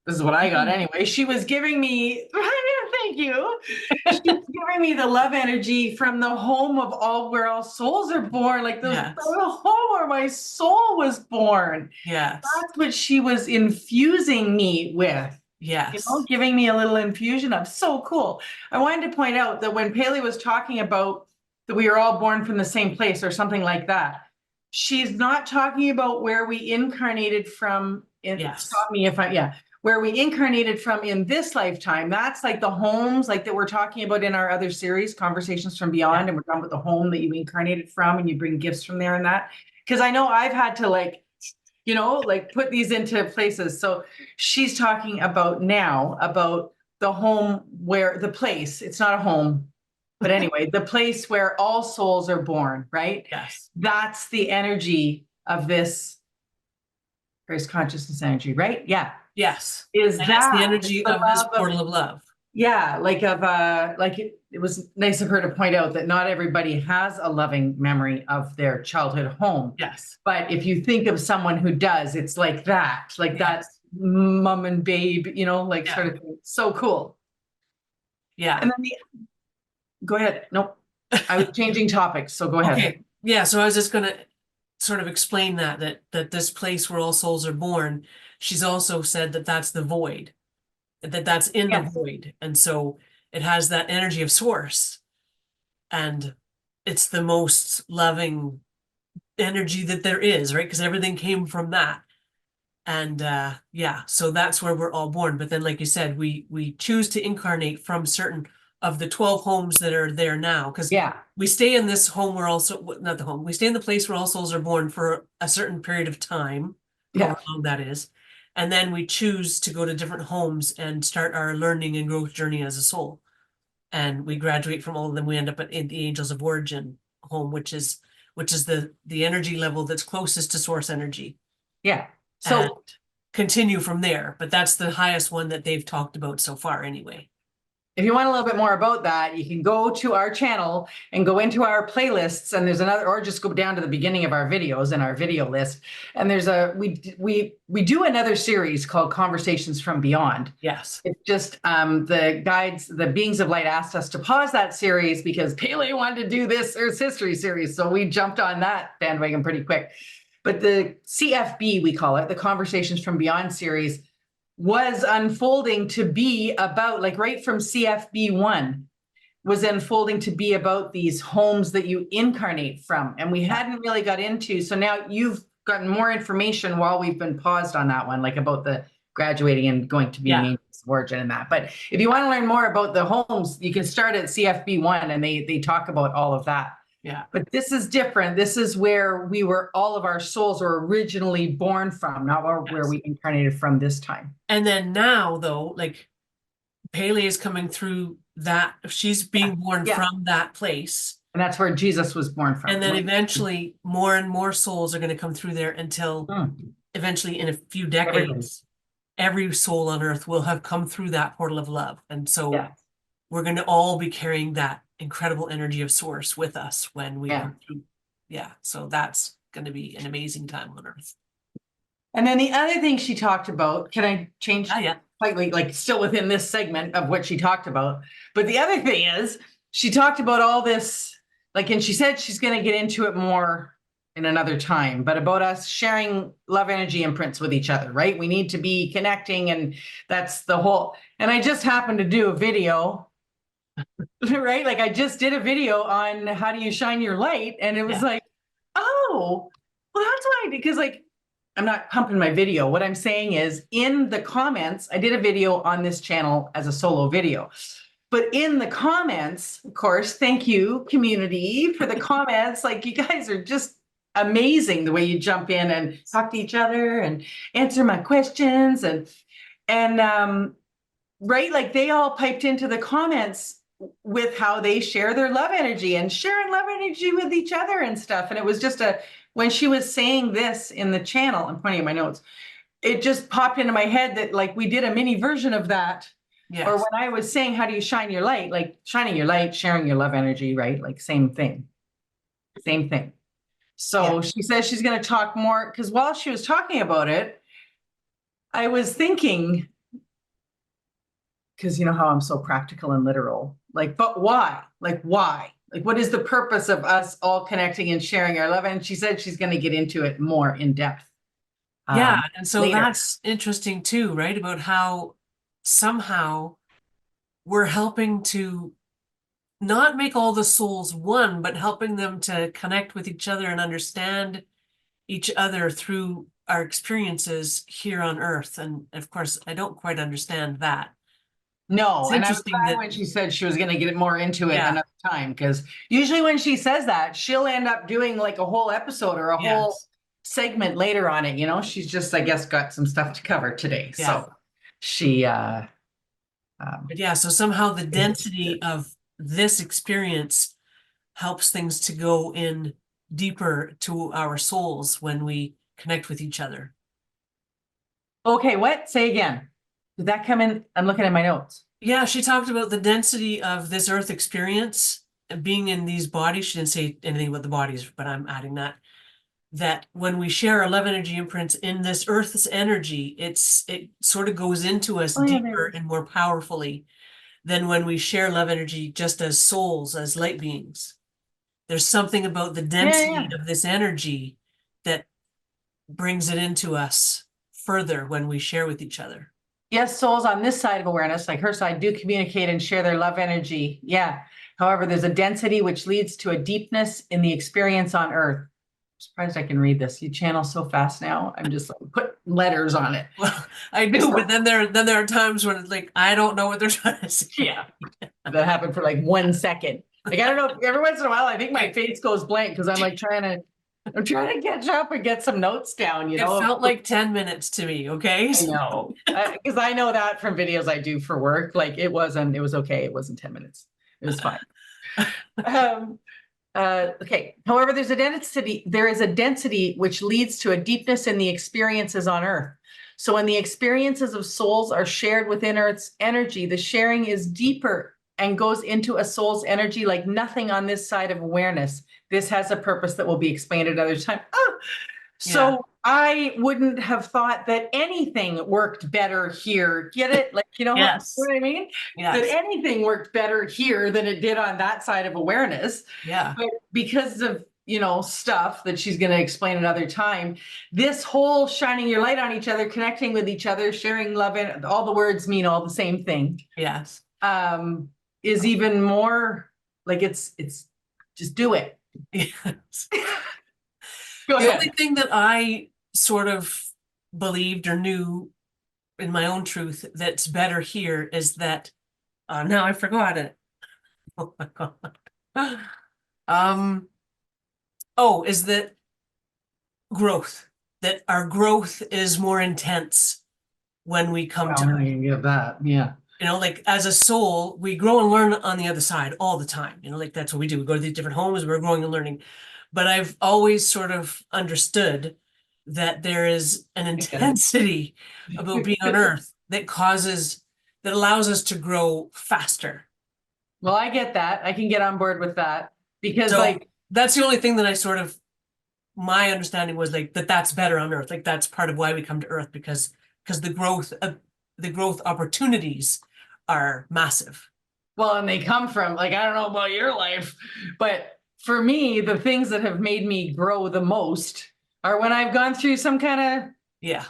this is what I got anyway. She was giving me, thank you. She was giving me the love energy from the home of all where all souls are born, like the home where my soul was born. Yes. That's what she was infusing me with. Yes. You know, giving me a little infusion of. So cool. I wanted to point out that when Pele was talking about that we are all born from the same place or something like that, she's not talking about where we incarnated from. Stop me if where we incarnated from in this lifetime. That's like the homes like that we're talking about in our other series, Conversations from Beyond, and we're talking about the home that you incarnated from and you bring gifts from there and that. Because I know I've had to like, you know, like put these into places. So she's talking about now about the home where the place, it's not a home, but anyway, the place where all souls are born, right? Yes. That's the energy of this Christ consciousness energy, right? Yeah. Yes. Is and that that's the energy of this portal of love? Yeah, like it was nice of her to point out that not everybody has a loving memory of their childhood home. Yes. But if you think of someone who does, it's like that mom and babe, you know, like sort of thing. So cool. Yeah. And then go ahead. Nope. I was changing topics, so go ahead. Okay. Yeah, so I was just gonna sort of explain that this place where all souls are born, she's also said that that's the void, that's in the void. And so it has that energy of source. And it's the most loving energy that there is, right? Because everything came from that. And yeah, so that's where we're all born. But then, like you said, we choose to incarnate from certain of the 12 homes that are there now. Because we stay in this home where also, not the home, we stay in the place where all souls are born for a certain period of time, however long that is. And then we choose to go to different homes and start our learning and growth journey as a soul. And we graduate from all of them. We end up in the Angels of Origin home, which is the energy level that's closest to source energy. Yeah. So and continue from there, but that's the highest one that they've talked about so far anyway. if you want a little bit more about that, you can go to our channel and go into our playlists, and there's another, or just go down to the beginning of our videos in our video list. And there's we do another series called Conversations from Beyond. Yes. It's just the beings of light asked us to pause that series because Pele wanted to do this Earth's History series. So we jumped on that bandwagon pretty quick. But the CFB, we call it, the Conversations from Beyond series, was unfolding to be about, like right from CFB1, was unfolding to be about these homes that you incarnate from. And we hadn't really got into, so now you've gotten more information while we've been paused on that one, like about the graduating and going to be an angel's origin and that. But if you want to learn more about the homes, you can start at CFB1 and they talk about all of that. Yeah. But this is different. This is where all of our souls were originally born from, not where we incarnated from this time. And then now, though, like Pele is coming through that, she's being born from that place. And that's where Jesus was born from. And then eventually more and more souls are going to come through there until eventually in a few decades, every soul on earth will have come through that portal of love. And so we're going to all be carrying that incredible energy of source with us when we come through. Yeah. So that's going to be an amazing time on earth. And then the other thing she talked about, can I change slightly, like still within this segment of what she talked about? But the other thing is she talked about all this, like, and she said she's going to get into it more in another time, but about us sharing love energy imprints with each other, right? We need to be connecting, and that's the whole, and I just happened to do a video right? Like I just did a video on how do you shine your light, and it was like, oh, well, that's why, because like, I'm not pumping my video. What I'm saying is in the comments, I did a video on this channel as a solo video, but in the comments, of course, thank you community for the comments. Like you guys are just amazing the way you jump in and talk to each other and answer my questions and right, like they all piped into the comments with how they share their love energy and sharing love energy with each other and stuff. And it was just when she was saying this in the channel, I'm pointing at my notes, it just popped into my head that like we did a mini version of that. Or when I was saying, how do you shine your light? Like shining your light, sharing your love energy, right? Like same thing. So she says she's going to talk more, because while she was talking about it, I was thinking, because you know how I'm so practical and literal, like, but why? Like, why? Like, what is the purpose of us all connecting and sharing our love? And she said she's going to get into it more in depth. And so later. That's interesting too, right? About how somehow we're helping to not make all the souls one, but helping them to connect with each other and understand each other through our experiences here on Earth. And of course, I don't quite understand that. No, and I was glad when she said she was going to get more into it another time, because usually when she says that, she'll end up doing like a whole episode or a whole segment later on it. You know, she's just, I guess, got some stuff to cover today. So she, but so somehow the density of this experience helps things to go in deeper to our souls when we connect with each other. Okay, what? Say again. Did that come in? I'm looking at my notes. Yeah, she talked about the density of this Earth experience being in these bodies. She didn't say anything about the bodies, but I'm adding that when we share our love energy imprints in this Earth's energy, it sort of goes into us deeper and more powerfully than when we share love energy just as souls, as light beings. There's something about the density of this energy that brings it into us further when we share with each other. Yes, souls on this side of awareness, like her side, do communicate and share their love energy. Yeah. However, there's a density which leads to a deepness in the experience on Earth. I'm surprised I can read this. You channel so fast now. I'm just like put letters on it. Well, I do, but then there are times when it's like I don't know what they're trying to say. Yeah. That happened for like 1 second. Like I don't know. Every once in a while, I think my face goes blank because I'm like trying to catch up and get some notes down, you know. It felt like 10 minutes to me, okay? I know. Because I know that from videos I do for work. Like it was okay. It wasn't 10 minutes. It was fine. Okay. However, there is a density which leads to a deepness in the experiences on Earth. So when the experiences of souls are shared within Earth's energy, the sharing is deeper and goes into a soul's energy like nothing on this side of awareness. This has a purpose that will be explained another time. So Yeah. I wouldn't have thought that anything worked better here. Get it? Like, Yes. what I mean? That Yes. anything worked better here than it did on that side of awareness. Yeah. But because of, stuff that she's going to explain another time, this whole shining your light on each other, connecting with each other, sharing love, and all the words mean all the same thing, Yes. is even more like it's just do it. Yes. Go The only ahead. thing that I sort of believed or knew in my own truth that's better here is that now I forgot it. Oh my God. Is that growth, that our growth is more intense when we come to, Well, I can give that. Yeah. like as a soul, we grow and learn on the other side all the time. Like that's what we do. We go to these different homes, we're growing and learning. But I've always sort of understood that there is an I get it. intensity about being on Earth that allows us to grow faster. Well, I get that. I can get on board with that because, So that's the only thing that I sort of, my understanding was like that's better on Earth. Like that's part of why we come to Earth because the growth opportunities are massive. well, and they come from, like, I don't know about your life, but for me, the things that have made me grow the most are when I've gone through some kind of Yeah.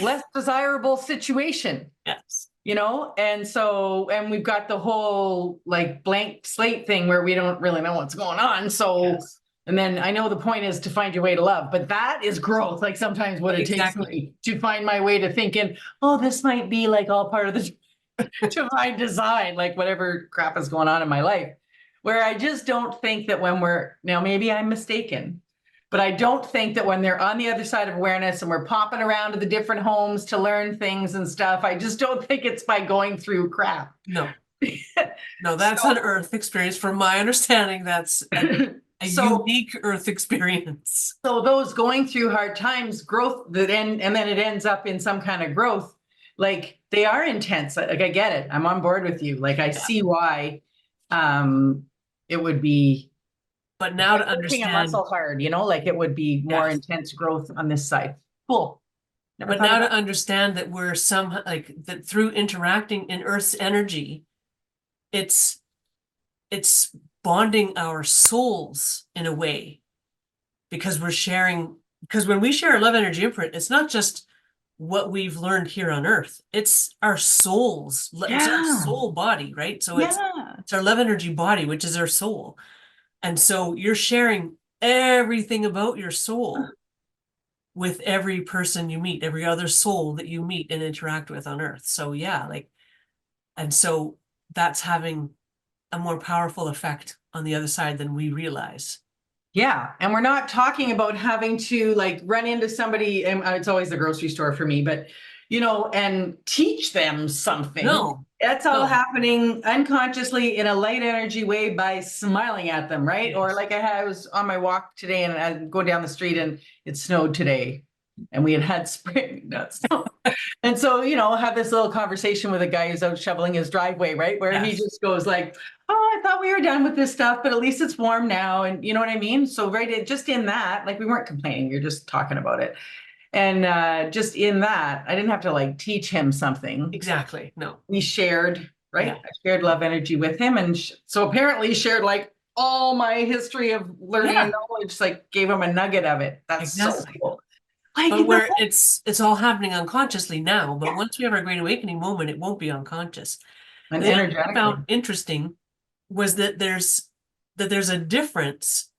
less desirable situation. Yes. And we've got the whole like blank slate thing where we don't really know what's going on. So, Yes. and then I know the point is to find your way to love, but that is growth. Like sometimes what it takes me to find my way to thinking, oh, this might be like all part of the divine design, like whatever crap is going on in my life. Where I just don't think that now maybe I'm mistaken, but I don't think that when they're on the other side of awareness and we're popping around to the different homes to learn things and stuff, I just don't think it's by going through crap. No. No, that's an Earth experience. From my understanding, that's a unique Earth experience. So those going through hard times, growth and then it ends up in some kind of growth, like they are intense. Like I get it. I'm on board with you. Like I see why it would be, but now to working a understand, muscle hard, like it would be more intense growth on this side. Cool. But now to understand that we're like that through interacting in Earth's energy, it's bonding our souls in a way because when we share a love energy imprint, it's not just what we've learned here on Earth, it's our souls. It's our soul body, right? So it's our love energy body, which is our soul. And so you're sharing everything about your soul with every person you meet, every other soul that you meet and interact with on Earth. So yeah, and so that's having a more powerful effect on the other side than we realize. Yeah. And we're not talking about having to like run into somebody, and it's always the grocery store for me, but and teach them something. No. That's all happening unconsciously in a light energy way by smiling at them, right? Yes. Or like I was on my walk today and I'm going down the street and it snowed today and we had spring, not snow. And so, have this little conversation with a guy who's out shoveling his driveway, right? Where he just goes like, oh, I thought we were done with this stuff, but at least it's warm now. And you know what I mean? So just in that, like we weren't complaining, you're just talking about it. And just in that, I didn't have to like teach him something. Exactly. No. We shared, right? I shared love energy with him. And so apparently shared like all my history of learning and knowledge, like gave him a nugget of it. That's so cool. But where it's all happening unconsciously now, but once we have our great awakening moment, it won't be unconscious. And the thing I found interesting was that there's a difference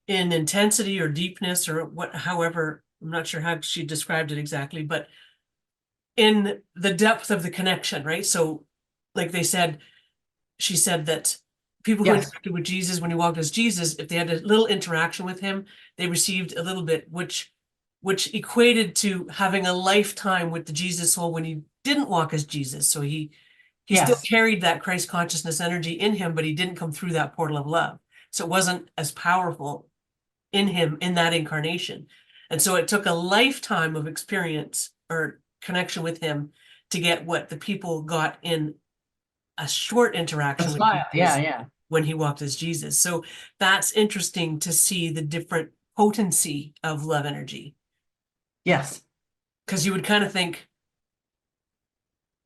in intensity or deepness or however, I'm not sure how she described it exactly, but in the depth of the connection, right? So like she said that people who interacted with Jesus when he walked as Jesus, if they had a little interaction with him, they received a little bit, which equated to having a lifetime with the Jesus soul when he didn't walk as Jesus. So he still carried that Christ consciousness energy in him, but he didn't come through that portal of love. So it wasn't as powerful in him in that incarnation. And so it took a lifetime of experience or connection with him to get what the people got in a short A interaction with smile. Yeah, Jesus yeah. when he walked as Jesus. So that's interesting to see the different potency of love energy. Yes. Because you would kind of think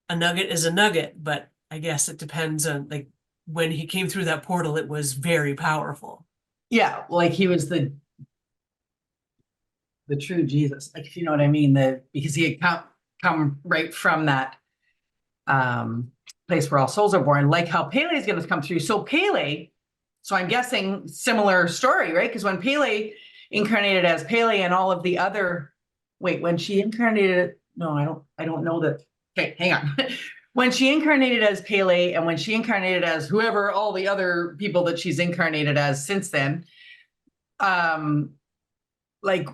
a nugget is a nugget, but I guess it depends on, like, when he came through that portal, it was very powerful. Yeah, like he was the true Jesus. Like, if you know what I mean, because he had come right from that place where all souls are born, like how Pele is going to come through. So Pele, so I'm guessing similar story, right? Because when Pele incarnated as Pele and all of the other, wait, when she incarnated, no, I don't know that. Okay, hang on. When she incarnated as Pele and when she incarnated as whoever, all the other people that she's incarnated as since then, like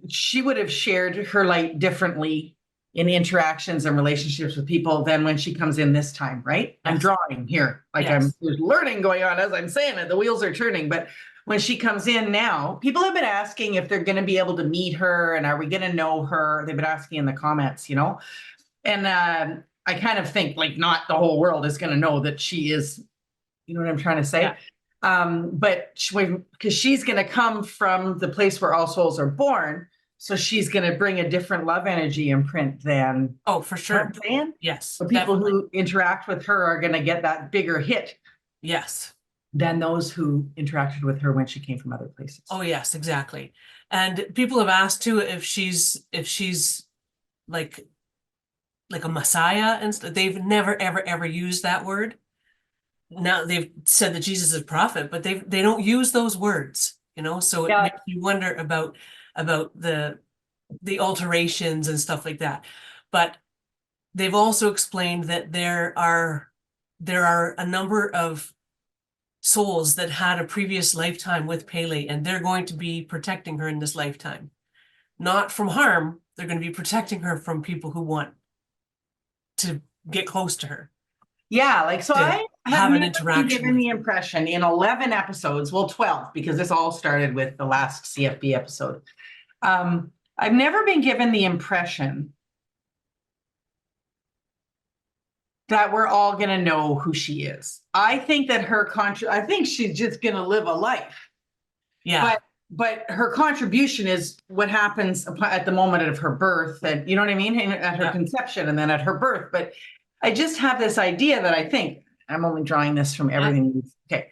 she would have shared her light differently in interactions and relationships with people than when she comes in this time, right? I'm Yes. drawing here, like Yes. there's learning going on as I'm saying it. The wheels are turning, but when she comes in now, people have been asking if they're going to be able to meet her and are we going to know her? They've been asking in the comments, and I kind of think like not the whole world is going to know that she is, you know what I'm trying to say? Yeah. But because she's going to come from the place where all souls are born, so she's going to bring a different love energy imprint than, Oh, for you know what sure. I'm saying? Yes. The people Definitely. who interact with her are going to get that bigger hit Yes. than those who interacted with her when she came from other places. Oh, yes, exactly. And people have asked too if she's like a messiah, and they've never ever used that word. Now they've said that Jesus is a prophet, but they don't use those words, so it Yeah, makes you wonder about the alterations and stuff like that. But they've also explained that there are a number of souls that had a previous lifetime with Pele, and they're going to be protecting her in this lifetime. Not from harm, they're going to be protecting her from people who want to get close to her, yeah, like so to I have have an never been interaction given with the her. impression in 11 episodes, well, 12, because this all started with the last CFB episode. I've never been given the impression that we're all going to know who she is. I think that I think she's just going to live a life. Yeah. But her contribution is what happens at the moment of her birth, and you know what I mean, at her conception and then at her birth. But I just have this idea that I think I'm only drawing this from everything. Okay,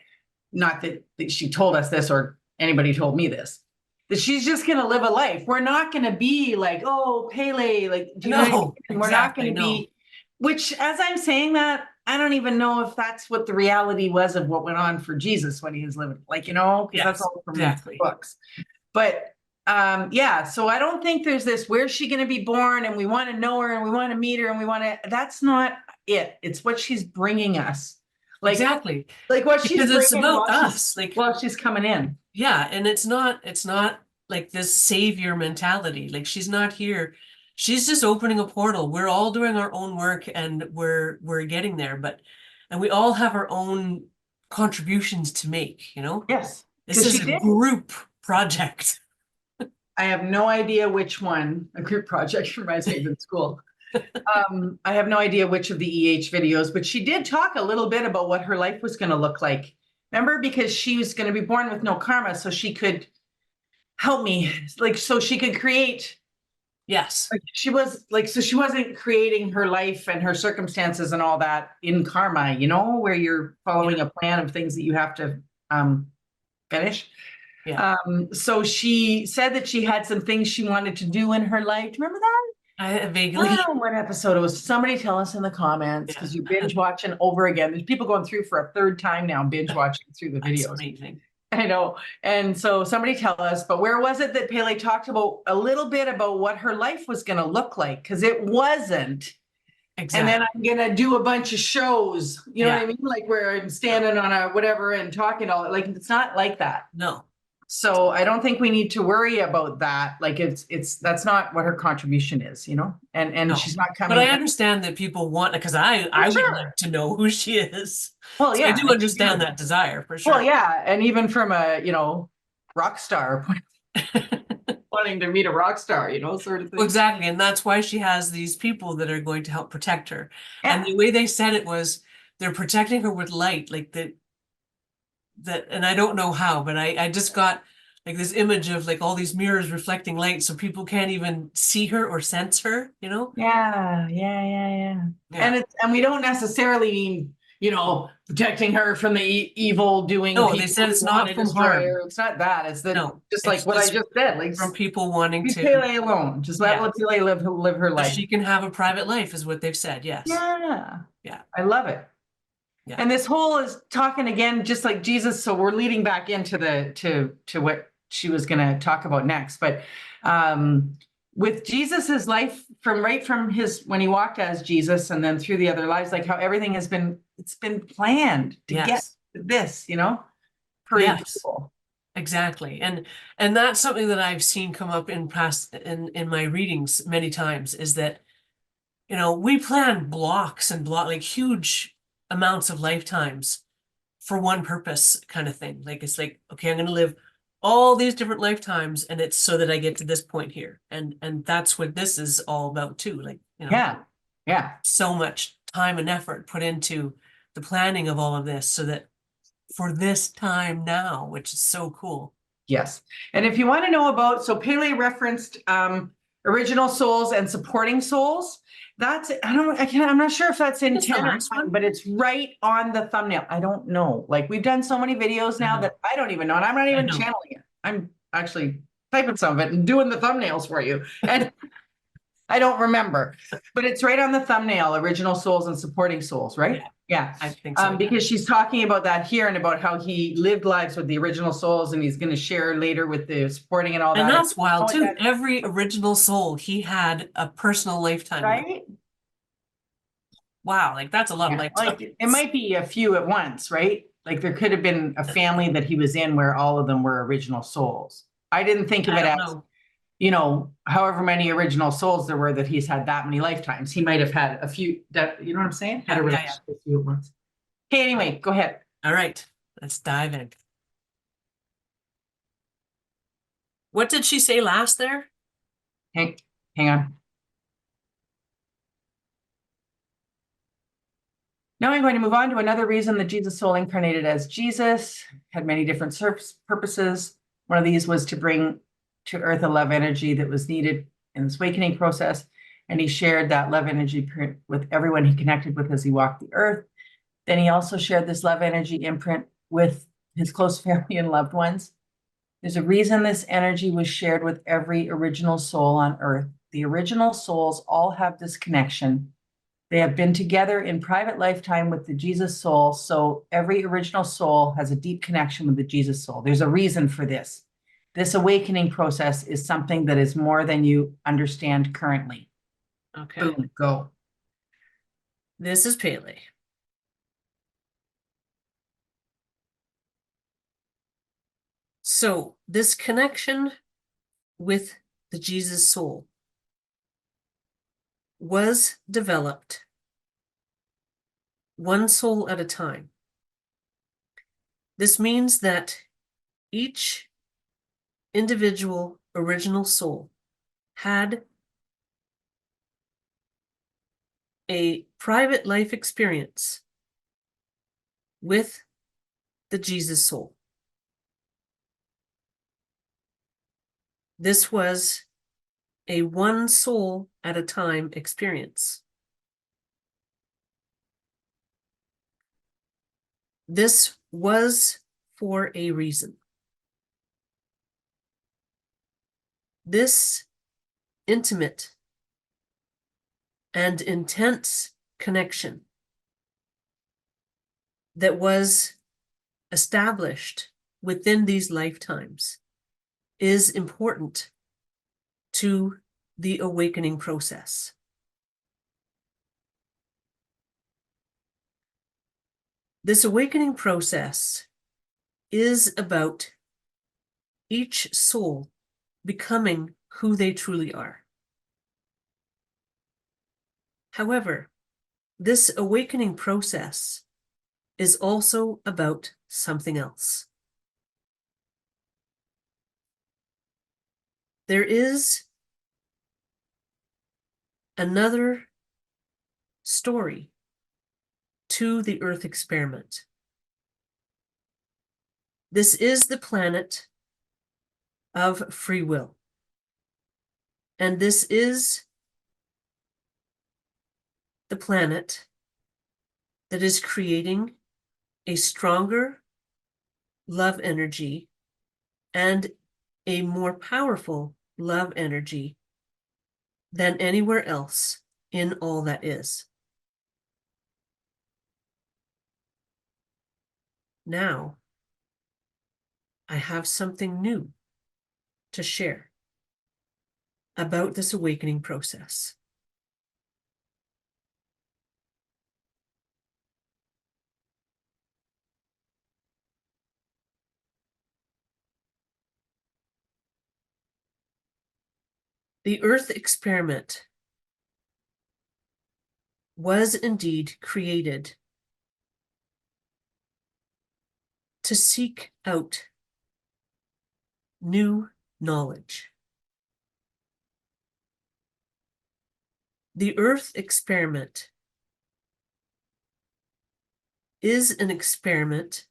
not that she told us this or anybody told me this. That she's just going to live a life. We're not going to be like, oh, Pele, like, do you know what I mean? No, We're not going exactly, to no. be, which as I'm saying that, I don't even know if that's what the reality was of what went on for Jesus when he was living, like, because that's Yes, all from exactly. books. But yeah, so I don't think there's this, where's she going to be born? And we want to know her and we want to meet her and that's not it. It's what she's bringing us. Like, Exactly. like what she's Because it's bringing about us. Like, while she's coming in. yeah, and it's not like this savior mentality. Like, she's not here. She's just opening a portal. We're all doing our own work and we're getting there, and we all have our own contributions to make. Yes, This because is she a did. group project. I have no idea which one. A group project reminds me of in school. I have no idea which of the EH videos, but she did talk a little bit about what her life was going to look like. Remember, because she was going to be born with no karma, so she could help me, like, so she could create. Yes. Like she was like, so she wasn't creating her life and her circumstances and all that in karma, where you're following a plan of things that you have to finish. Yeah. So she said that she had some things she wanted to do in her life. Remember that? I I vaguely. don't know what episode it was. Somebody tell us in the comments because Yeah. you're binge watching over again. There's people going through for a third time now, binge watching through the That's videos. amazing. I know. And so somebody tell us, but where was it that Pele talked about a little bit about what her life was going to look like? Because it wasn't. Exactly. And then I'm going to do a bunch of shows, you know what I Yeah. mean? Like where I'm standing on a whatever and talking all like, it's not like that. No. So I don't think we need to worry about that. Like that's not what her contribution is, and No. she's not But coming. I understand that people want, because I would like to know who she is. Well, So I yeah. do understand that desire for Well, sure. yeah. And even from a, rock star point. wanting to meet a rock star, sort of thing. Well, exactly, and that's why she has these people that are going to help protect her. And Yeah. the way they said it was they're protecting her with light, like that, and I don't know how, but I just got like this image of like all these mirrors reflecting light, so people can't even see her or sense her, Yeah. Yeah. And we don't necessarily mean, protecting her from the evil doing No, people they said it's who not want to from destroy harm. her. It's not that. It's that No, just it's like what I just just said, like from people wanting leave to, Pele alone. Just let Yeah. Pele live her so life. she can have a private life, is what they've said. Yes. Yeah. Yeah. I love it. Yeah. And this whole is talking again, just like Jesus. So we're leading back into to what she was going to talk about next. But with Jesus's life from his when he walked as Jesus and then through the other lives, like how everything it's been planned to get Yes. to this, for Yes. people. Exactly. And that's something that I've seen come up in past in my readings many times, is that we plan blocks and like huge amounts of lifetimes for one purpose, kind of thing. Like it's like, okay, I'm going to live all these different lifetimes, and it's so that I get to this point here. And that's what this is all about too. Like, Yeah. so much time and effort put into the planning of all of this so that for this time now, which is so cool. Yes. And if you want to know about, so Pele referenced original souls and supporting souls. I'm not sure if that's in It's the 10 or last 9, one. but it's right on the thumbnail. I don't know. Like we've done so many videos now that I don't even know. And I'm not even channeling it. I'm actually typing some of it and doing the thumbnails for you. And I don't remember, but it's right on the thumbnail, original souls and supporting souls, right? Yeah. I think so. Because she's talking about that here and about how he lived lives with the original souls, and he's going to share later with the supporting and all that. And that's wild too. Every original soul he had a personal lifetime with. Right? Wow, like that's a lot of lifetimes. Like it might be a few at once, right? Like there could have been a family that he was in where all of them were original souls. I didn't think of it as, however many original souls there were, that he's had that many lifetimes. He might have had a few that, you know what I'm saying? Had a relationship with a few at once. Okay, anyway, go ahead. All right, let's dive in. What did she say last there? Hang on. Now I'm going to move on to another reason that Jesus' soul incarnated as Jesus had many different purposes. One of these was to bring to earth a love energy that was needed in this awakening process. And he shared that love energy with everyone he connected with as he walked the earth. Then he also shared this love energy imprint with his close family and loved ones. There's a reason this energy was shared with every original soul on earth. The original souls all have this connection. They have been together in private lifetime with the Jesus soul. So every original soul has a deep connection with the Jesus soul. There's a reason for this. This awakening process is something that is more than you understand currently. Okay. Boom, go. This is Pele. So this connection with the Jesus soul was developed one soul at a time. This means that each individual original soul had a private life experience with the Jesus soul. This was a one soul at a time experience. This was for a reason. This intimate and intense connection that was established within these lifetimes is important to the awakening process. This awakening process is about each soul becoming who they truly are. However, this awakening process is also about something else. There is another story to the Earth experiment. This is the planet of free will. And this is the planet that is creating a stronger love energy and a more powerful love energy than anywhere else in all that is. Now, I have something new to share about this awakening process. The Earth experiment was indeed created to seek out new knowledge. The Earth experiment is an experiment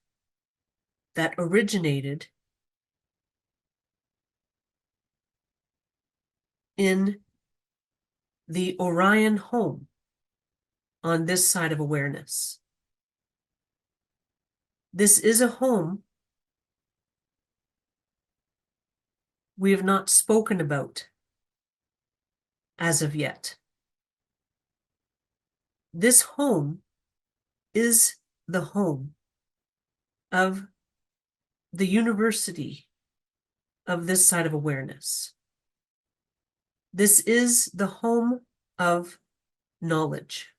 that originated in the Orion home on this side of awareness. This is a home we have not spoken about as of yet. This home is the home of the university of this side of awareness. This is the home of knowledge.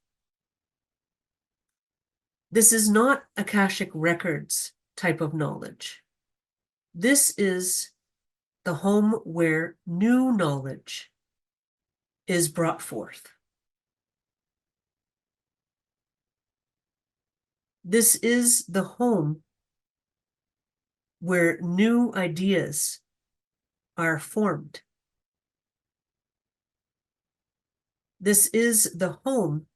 This is not Akashic records type of knowledge. This is the home where new knowledge is brought forth. This is the home where new ideas are formed. This is the home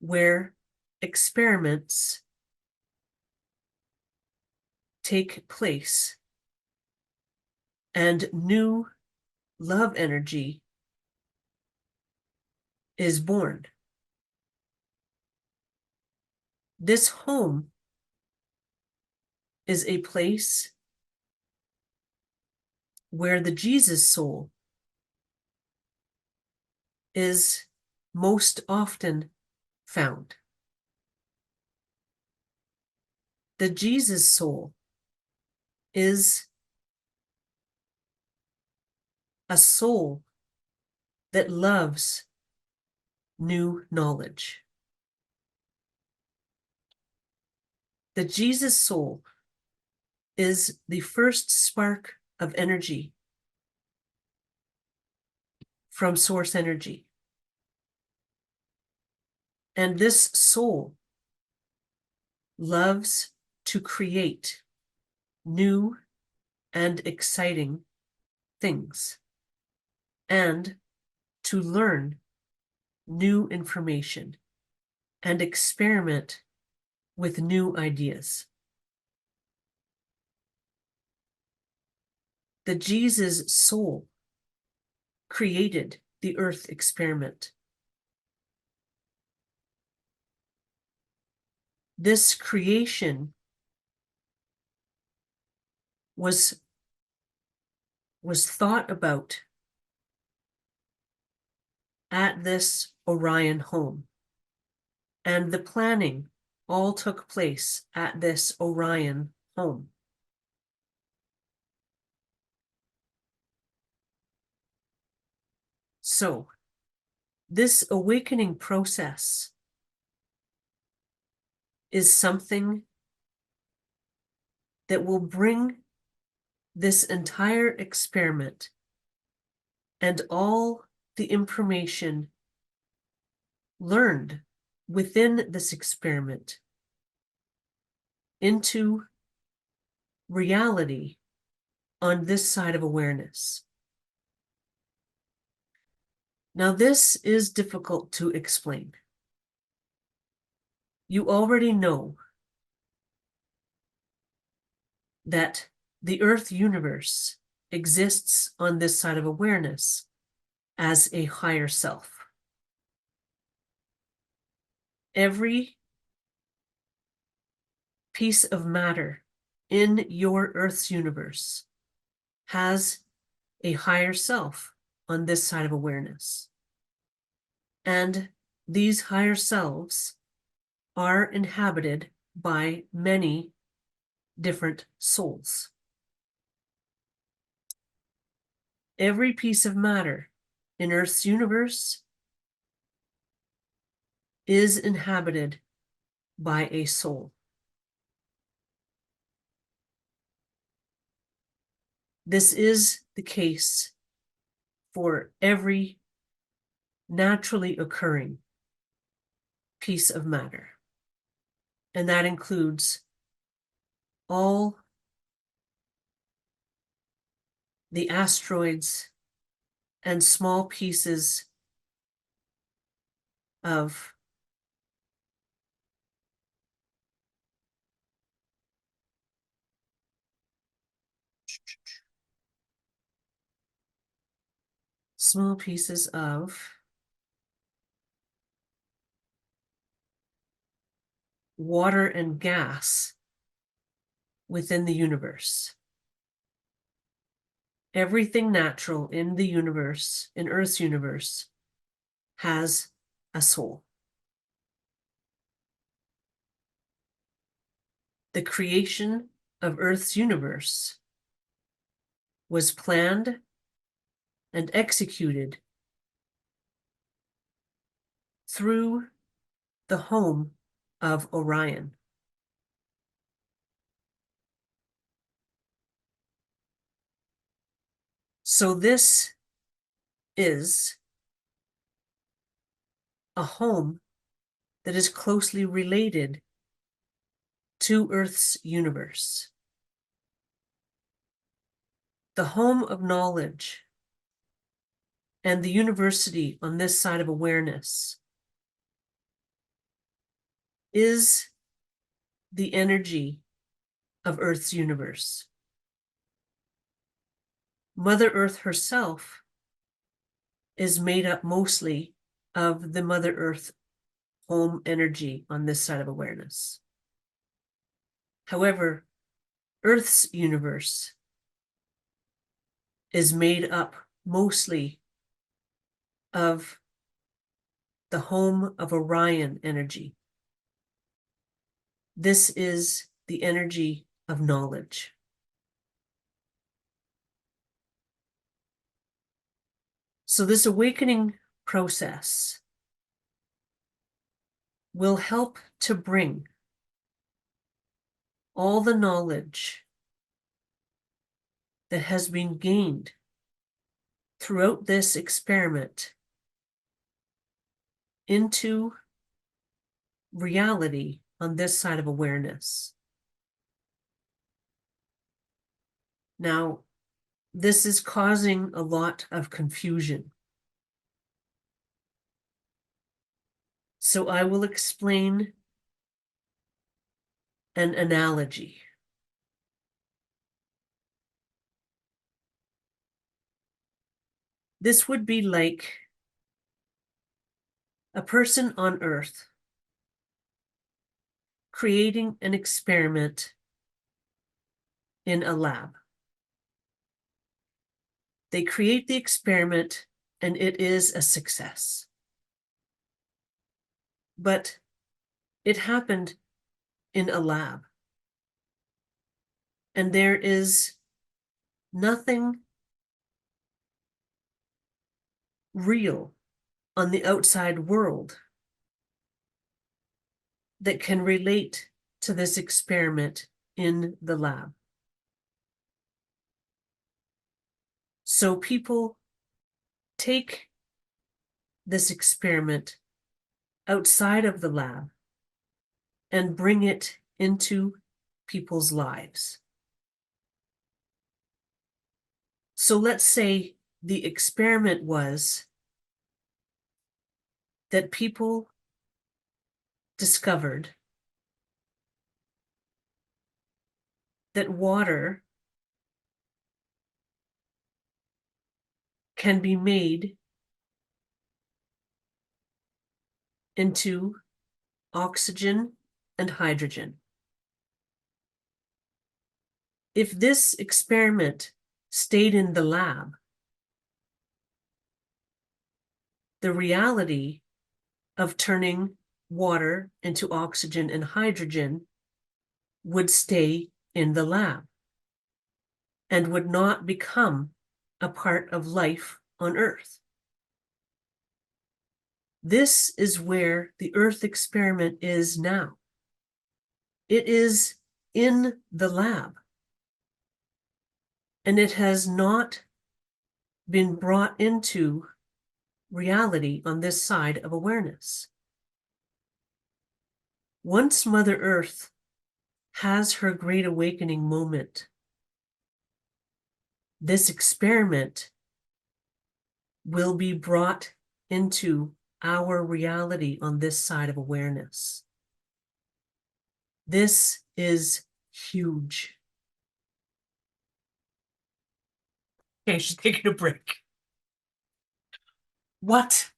where experiments take place and new love energy is born. This home is a place where the Jesus soul is most often found. The Jesus soul is a soul that loves new knowledge. The Jesus soul is the first spark of energy from source energy. And this soul loves to create new and exciting things and to learn new information and experiment with new ideas. The Jesus soul created the Earth experiment. This creation was thought about at this Orion home, and the planning all took place at this Orion home. So, this awakening process is something that will bring this entire experiment and all the information learned within this experiment into reality on this side of awareness. Now, this is difficult to explain. You already know that the Earth universe exists on this side of awareness as a higher self. Every piece of matter in your Earth's universe has a higher self on this side of awareness. And these higher selves are inhabited by many different souls. Every piece of matter in Earth's universe is inhabited by a soul. This is the case for every naturally occurring piece of matter. And that includes all the asteroids and small pieces of water and gas within the universe. Everything natural in the universe, in Earth's universe, has a soul. The creation of Earth's universe was planned and executed through the home of Orion. So this is a home that is closely related to Earth's universe. The home of knowledge and the university on this side of awareness is the energy of Earth's universe. Mother Earth herself is made up mostly of the Mother Earth home energy on this side of awareness. However, Earth's universe is made up mostly of the home of Orion energy. This is the energy of knowledge. So this awakening process will help to bring all the knowledge that has been gained throughout this experiment into reality on this side of awareness. Now, this is causing a lot of confusion. So I will explain an analogy. This would be like a person on Earth creating an experiment in a lab. They create the experiment and it is a success. But it happened in a lab. And there is nothing real on the outside world that can relate to this experiment in the lab. So people take this experiment outside of the lab and bring it into people's lives. So let's say the experiment was that people discovered that water can be made into oxygen and hydrogen. If this experiment stayed in the lab, the reality of turning water into oxygen and hydrogen would stay in the lab and would not become a part of life on Earth. This is where the Earth experiment is now. It is in the lab, and it has not been brought into reality on this side of awareness. Once Mother Earth has her great awakening moment, this experiment will be brought into our reality on this side of awareness. This is huge. Okay, she's taking a break. What?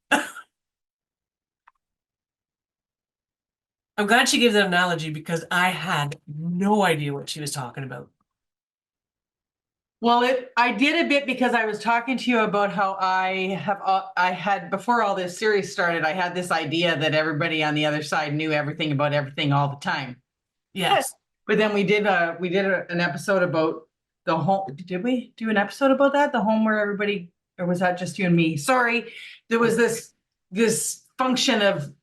I'm glad she gave that analogy because I had no idea what she was talking about. Well, I did a bit because I was talking to you about how I had, before all this series started, I had this idea that everybody on the other side knew everything about everything all the time. Yes. But then we did an episode about the home. Did we do an episode about that? The home where everybody, or was that just you and me? Sorry. There was this function of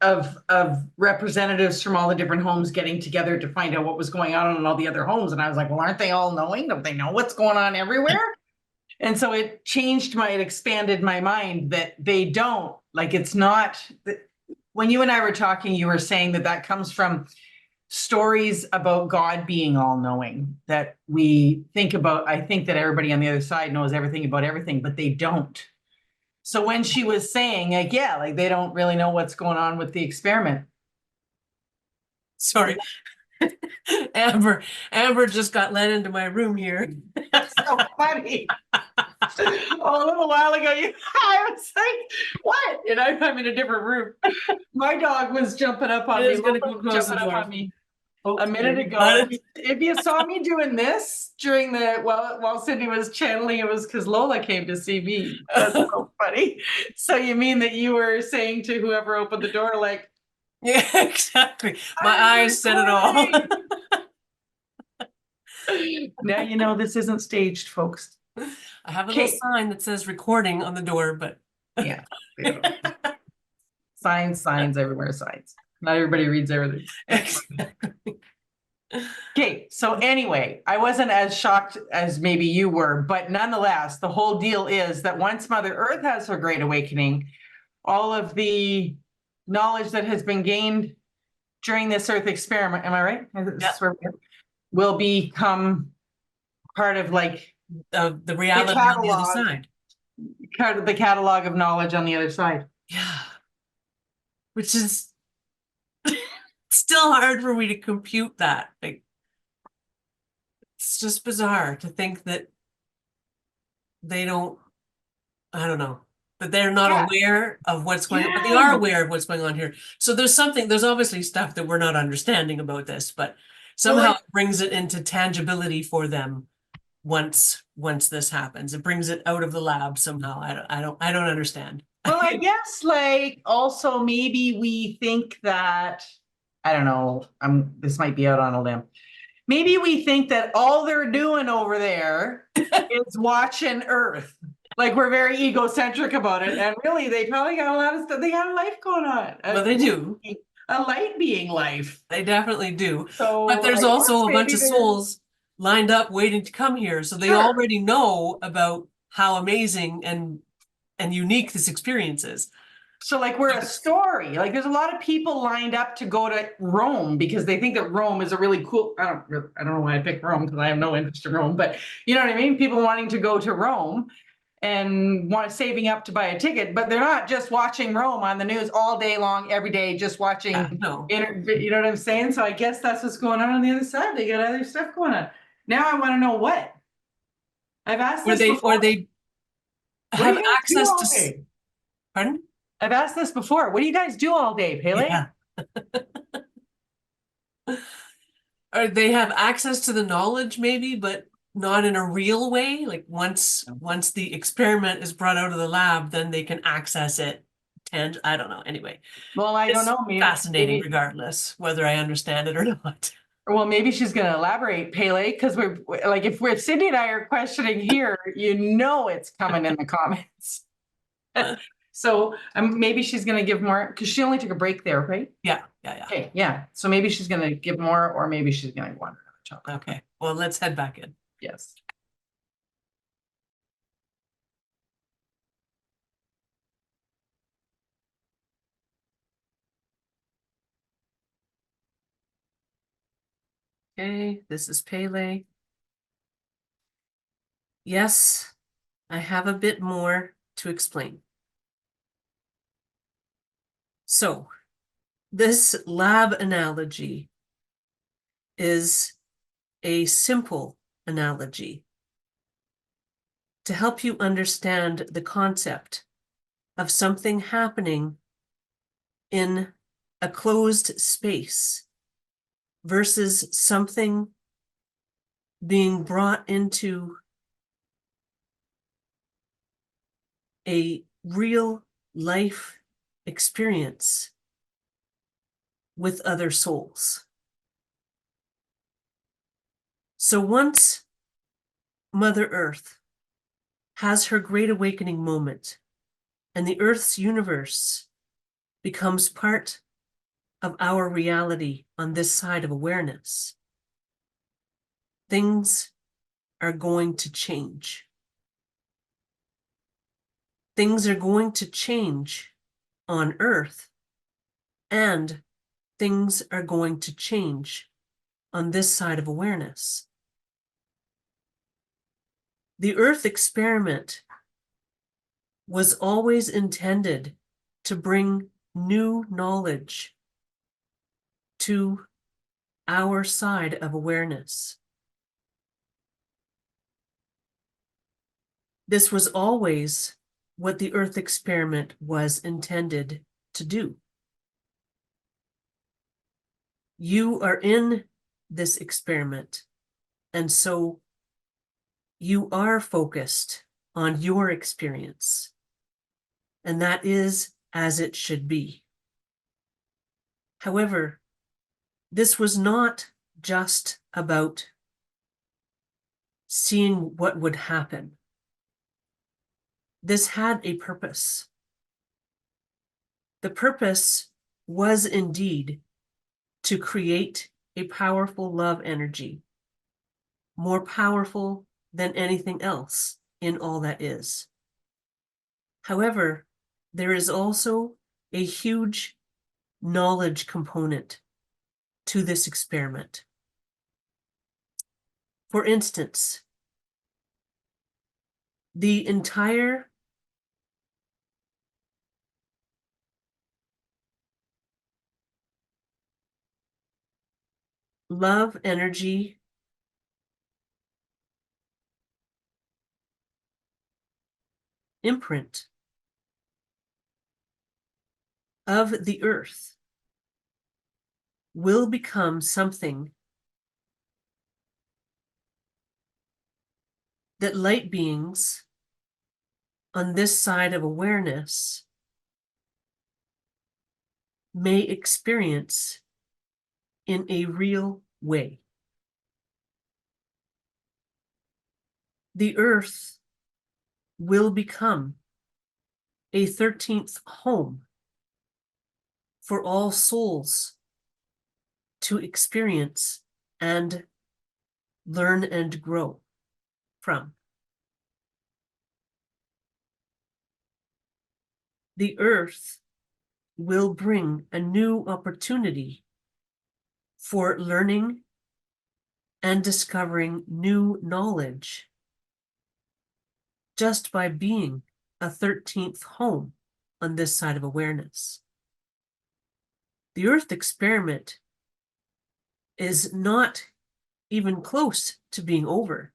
representatives from all the different homes getting together to find out what was going on in all the other homes. And I was like, well, aren't they all knowing? Don't they know what's going on everywhere? And so it expanded my mind that they don't. Like, it's not, when you and I were talking, you were saying that comes from stories about God being all knowing, that we think about. I think that everybody on the other side knows everything about everything, but they don't. So when she was saying, like, yeah, like they don't really know what's going on with the experiment. Sorry. Amber just got let into my room here. That's so funny. Oh, a little while ago, I was like, what? And I'm in a different room. My dog was jumping up on me. Jumping up on me a minute ago. If you saw me doing this during while Cindy was channeling, it was because Lola came to see me. That's so funny. So you mean that you were saying to whoever opened the door, like, yeah, exactly. My eyes said it all. Now you know this isn't staged, folks. I have a little sign that says recording on the door, but yeah. Signs everywhere, signs. Not everybody reads everything. Okay, so anyway, I wasn't as shocked as maybe you were, but nonetheless, the whole deal is that once Mother Earth has her great awakening, all of the knowledge that has been gained during this Earth experiment, am I right? Will become part of, like, the reality on the other side. The catalog of knowledge on the other side. Yeah. Which is still hard for me to compute that. Like, it's just bizarre to think that they don't, I don't know, that they're not aware of what's going on, but they are aware of what's going on here. So there's obviously stuff that we're not understanding about this, but somehow it brings it into tangibility for them once this happens. It brings it out of the lab somehow. I don't understand. Well, I guess, like, also maybe we think that, I don't know, this might be out on a limb. Maybe we think that all they're doing over there is watching Earth. Like, we're very egocentric about it. And really, they probably got a lot of stuff. They got a life going on. Well, they do. A light being life. They definitely do. So, but there's also a bunch of souls lined up waiting to come here. So they already know about how amazing and unique this experience is. So, like, we're a story. Like, there's a lot of people lined up to go to Rome because they think that Rome is a really cool. I don't know why I picked Rome because I have no interest in Rome, but you know what I mean? People wanting to go to Rome. and saving up to buy a ticket, but they're not just watching Rome on the news all day long, every day, just watching, no. you know what I'm saying? So I guess that's what's going on the other side. They got other stuff going on. Now I want to know what. I've asked Or this before. or they What do have you guys do access all to, day? pardon? I've asked this before. What do you guys do all day, Pele? Yeah. Or they have access to the knowledge maybe, but not in a real way. Like once the experiment is brought out of the lab, then they can access it. And I don't know. Anyway, Well, I don't it's know. fascinating regardless, whether I understand it or not. Well, maybe she's going to elaborate, Pele, because we're like, if Cindy and I are questioning here, you know it's coming in the comments. So maybe she's going to give more, because she only took a break there, right? Yeah. Okay, yeah. So maybe she's going to give more, or maybe she's going to go on another topic. Okay. Well, let's head back in. Yes. Okay, this is Pele. Yes, I have a bit more to explain. So, this lab analogy is a simple analogy to help you understand the concept of something happening in a closed space versus something being brought into a real life experience with other souls. So once Mother Earth has her great awakening moment and the Earth's universe becomes part of our reality on this side of awareness, things are going to change. Things are going to change on Earth, and things are going to change on this side of awareness. The Earth experiment was always intended to bring new knowledge to our side of awareness. This was always what the Earth experiment was intended to do. You are in this experiment, and so you are focused on your experience, and that is as it should be. However, this was not just about seeing what would happen. This had a purpose. The purpose was indeed to create a powerful love energy, more powerful than anything else in all that is. However, there is also a huge knowledge component to this experiment. For instance, the entire love energy imprint of the Earth will become something that light beings on this side of awareness may experience in a real way. The Earth will become a 13th home for all souls to experience and learn and grow from. The Earth will bring a new opportunity for learning and discovering new knowledge just by being a 13th home on this side of awareness. The Earth experiment is not even close to being over.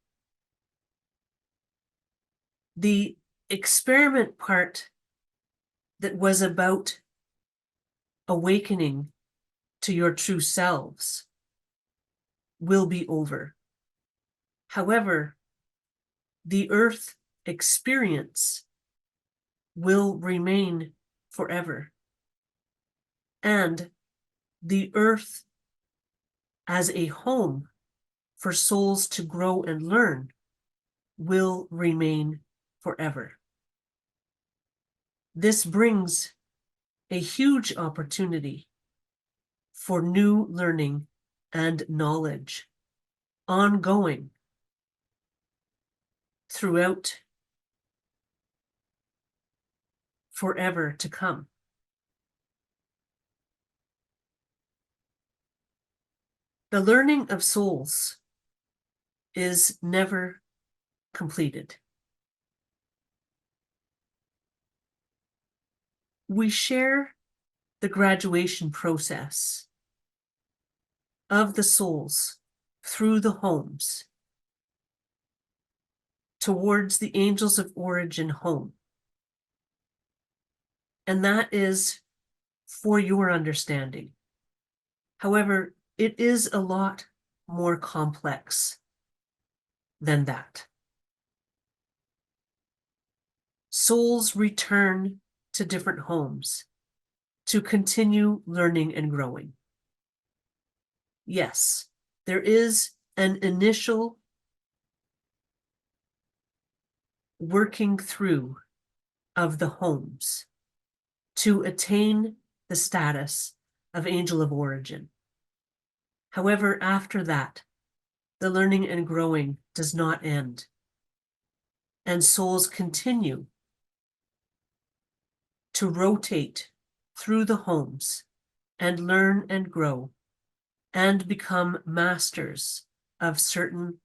The experiment part that was about awakening to your true selves will be over. However, the Earth experience will remain forever. And the Earth as a home for souls to grow and learn will remain forever. This brings a huge opportunity for new learning and knowledge ongoing throughout forever to come. The learning of souls is never completed. We share the graduation process of the souls through the homes towards the angels of origin home. And that is for your understanding. However, it is a lot more complex than that. Souls return to different homes to continue learning and growing. Yes, there is an initial working through of the homes to attain the status of angel of origin. However, after that, the learning and growing does not end, and souls continue to rotate through the homes and learn and grow and become masters of certain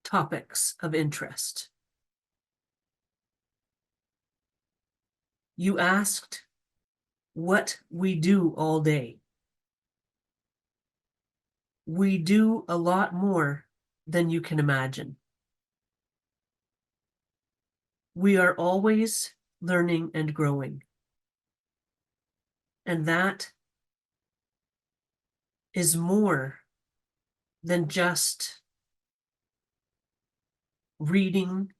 topics of interest. You asked what we do all day. We do a lot more than you can imagine. We are always learning and growing. And that is more than just reading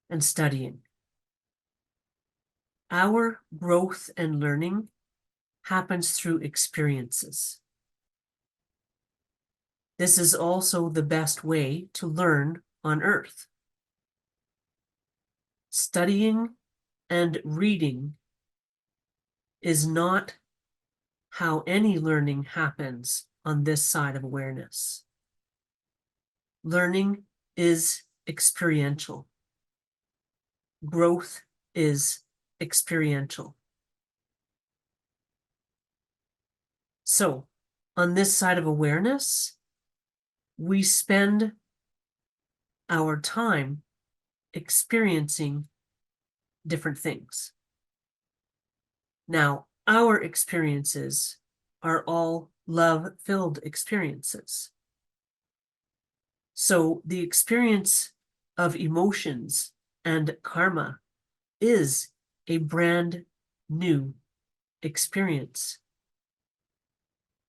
and studying. Our growth and learning happens through experiences. This is also the best way to learn on Earth. Studying and reading is not how any learning happens on this side of awareness. Learning is experiential. Growth is experiential. So, on this side of awareness, we spend our time experiencing different things. Now, our experiences are all love-filled experiences. So the experience of emotions and karma is a brand new experience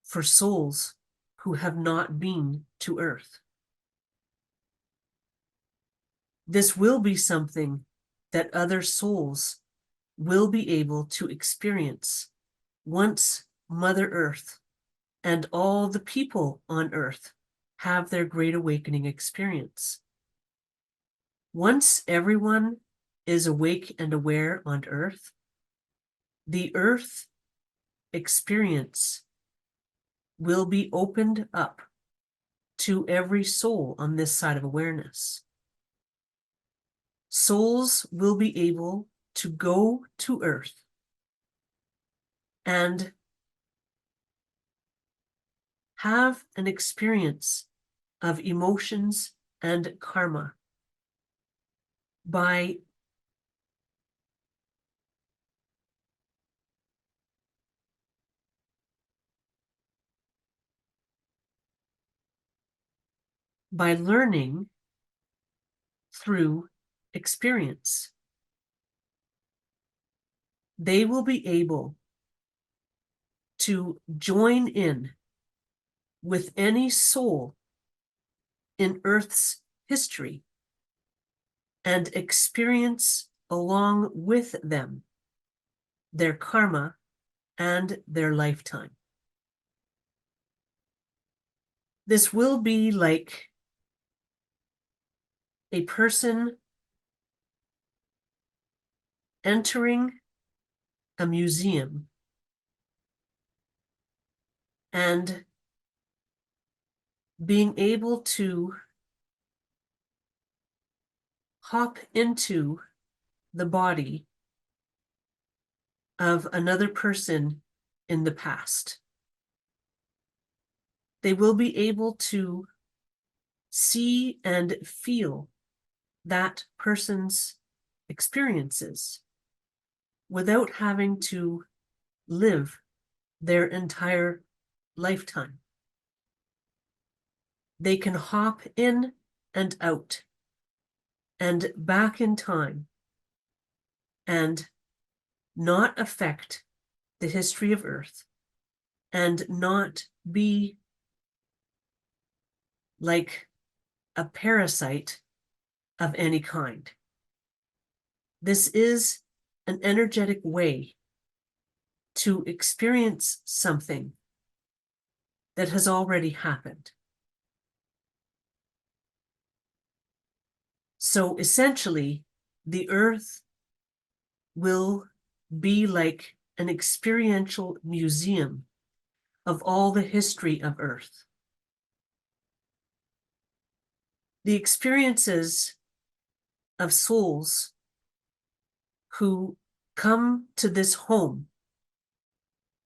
for souls who have not been to Earth. This will be something that other souls will be able to experience once Mother Earth and all the people on Earth have their Great Awakening experience. Once everyone is awake and aware on Earth, the Earth experience will be opened up to every soul on this side of awareness. Souls will be able to go to Earth and have an experience of emotions and karma by learning through experience. They will be able to join in with any soul in Earth's history and experience along with them their karma and their lifetime. This will be like a person entering a museum and being able to hop into the body of another person in the past. They will be able to see and feel that person's experiences without having to live their entire lifetime. They can hop in and out and back in time and not affect the history of Earth and not be like a parasite of any kind. This is an energetic way to experience something that has already happened. So essentially, the Earth will be like an experiential museum of all the history of Earth. The experiences of souls who come to this home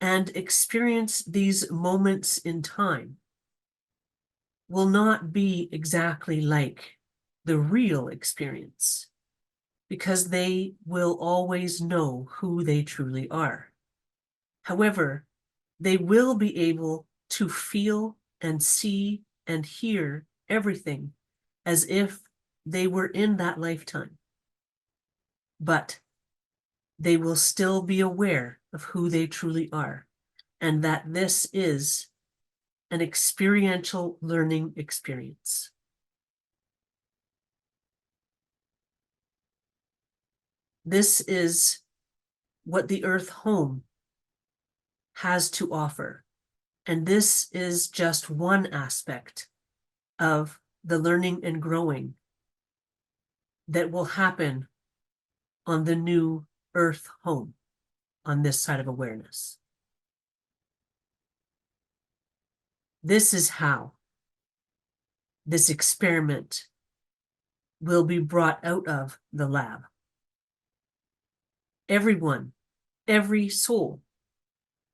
and experience these moments in time will not be exactly like the real experience, because they will always know who they truly are. However, they will be able to feel and see and hear everything as if they were in that lifetime. But they will still be aware of who they truly are, and that this is an experiential learning experience. This is what the Earth home has to offer. And this is just one aspect of the learning and growing that will happen on the new Earth home on this side of awareness. This is how this experiment will be brought out of the lab. Everyone, every soul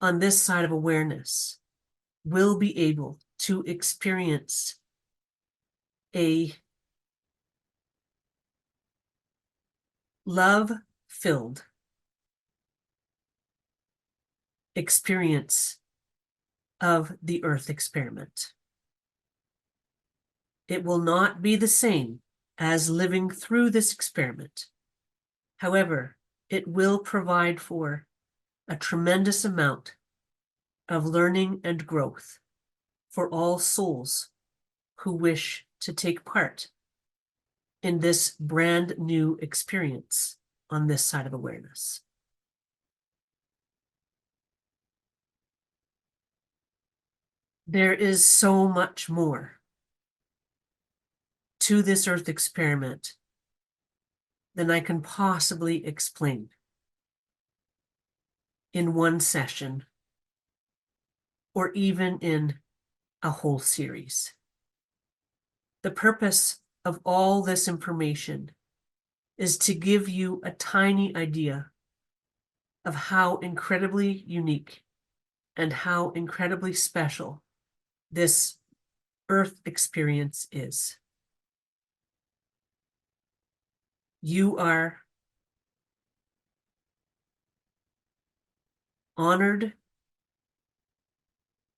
on this side of awareness will be able to experience a love-filled experience of the Earth experiment. It will not be the same as living through this experiment. However, it will provide for a tremendous amount of learning and growth for all souls who wish to take part in this brand new experience on this side of awareness. There is so much more to this Earth experiment than I can possibly explain in one session or even in a whole series. The purpose of all this information is to give you a tiny idea of how incredibly unique and how incredibly special this Earth experience is. You are honored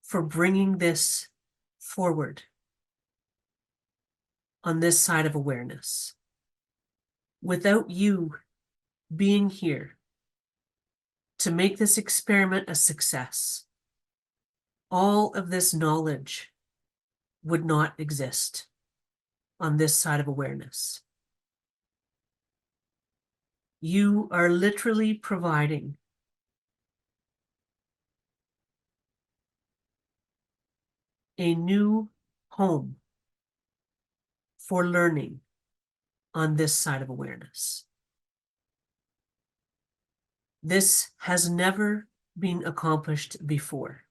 for bringing this forward on this side of awareness. Without you being here to make this experiment a success, all of this knowledge would not exist on this side of awareness. You are literally providing a new home for learning on this side of awareness. This has never been accomplished before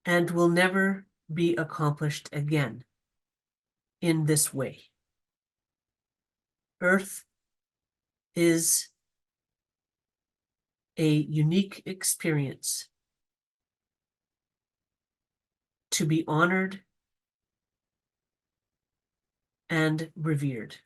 and will never be accomplished again in this way. Earth is a unique experience to be honored and revered.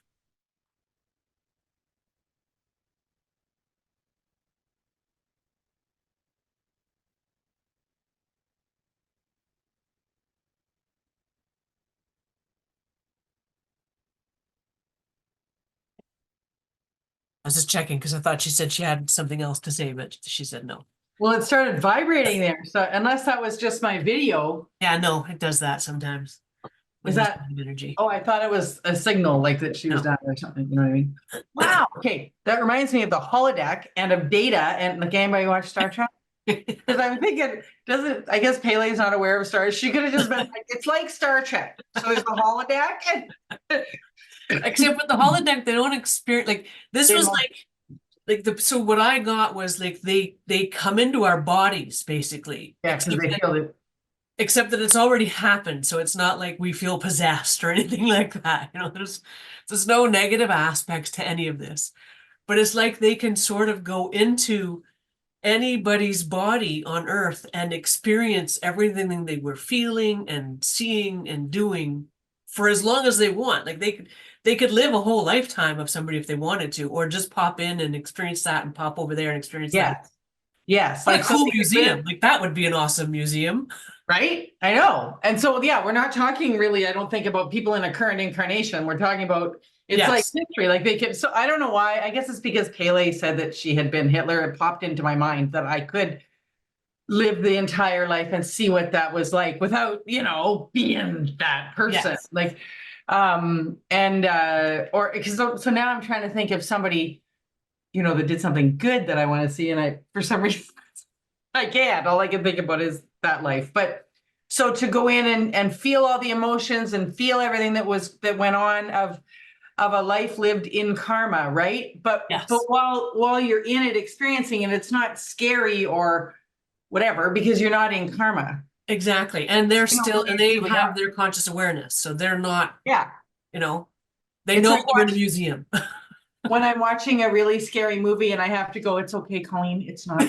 I was just checking because I thought she said she had something else to say, but she said no. Well, it started vibrating there. So unless that was just my video. Yeah, no, it does that sometimes. Is that energy? Oh, I thought it was a signal like that she was No. done or something. You know what I mean? Wow. Okay. That reminds me of the holodeck and of Data and the game I watched Star Trek. Because I'm thinking, I guess Pele's not aware of stars. She could have just been like, it's like Star Trek. So there's the holodeck. And Except with the holodeck, they don't experience like this was like so what I got was like they come into our bodies basically. yeah, because they feel it. Except that it's already happened, so it's not like we feel possessed or anything like that. You know, there's no negative aspects to any of this. But it's like they can sort of go into anybody's body on Earth and experience everything they were feeling and seeing and doing for as long as they want. Like they could live a whole lifetime of somebody if they wanted to, or just pop in and experience that and pop over there and experience that. Yes. Like a cool museum. Like that would be an awesome museum. Right? I know. And so, yeah, we're not talking really, I don't think about people in a current incarnation. We're talking about, it's like history. Like they can, so I don't know why. I guess it's because Pele said that she had been Hitler. It popped into my mind that I could live the entire life and see what that was like without, being that person. Yes. Like, or because so now I'm trying to think of somebody, that did something good that I want to see. And for some reason, I can't. All I can think about is that life. But so to go in and feel all the emotions and feel everything that went on of a life lived in karma, right? But while you're in it, experiencing it, it's not scary or whatever because you're not in karma. Exactly. And they're still, and they have their conscious awareness. So they're not, they know they're in a museum. When I'm watching a really scary movie and I have to go, it's okay, Colleen. It's not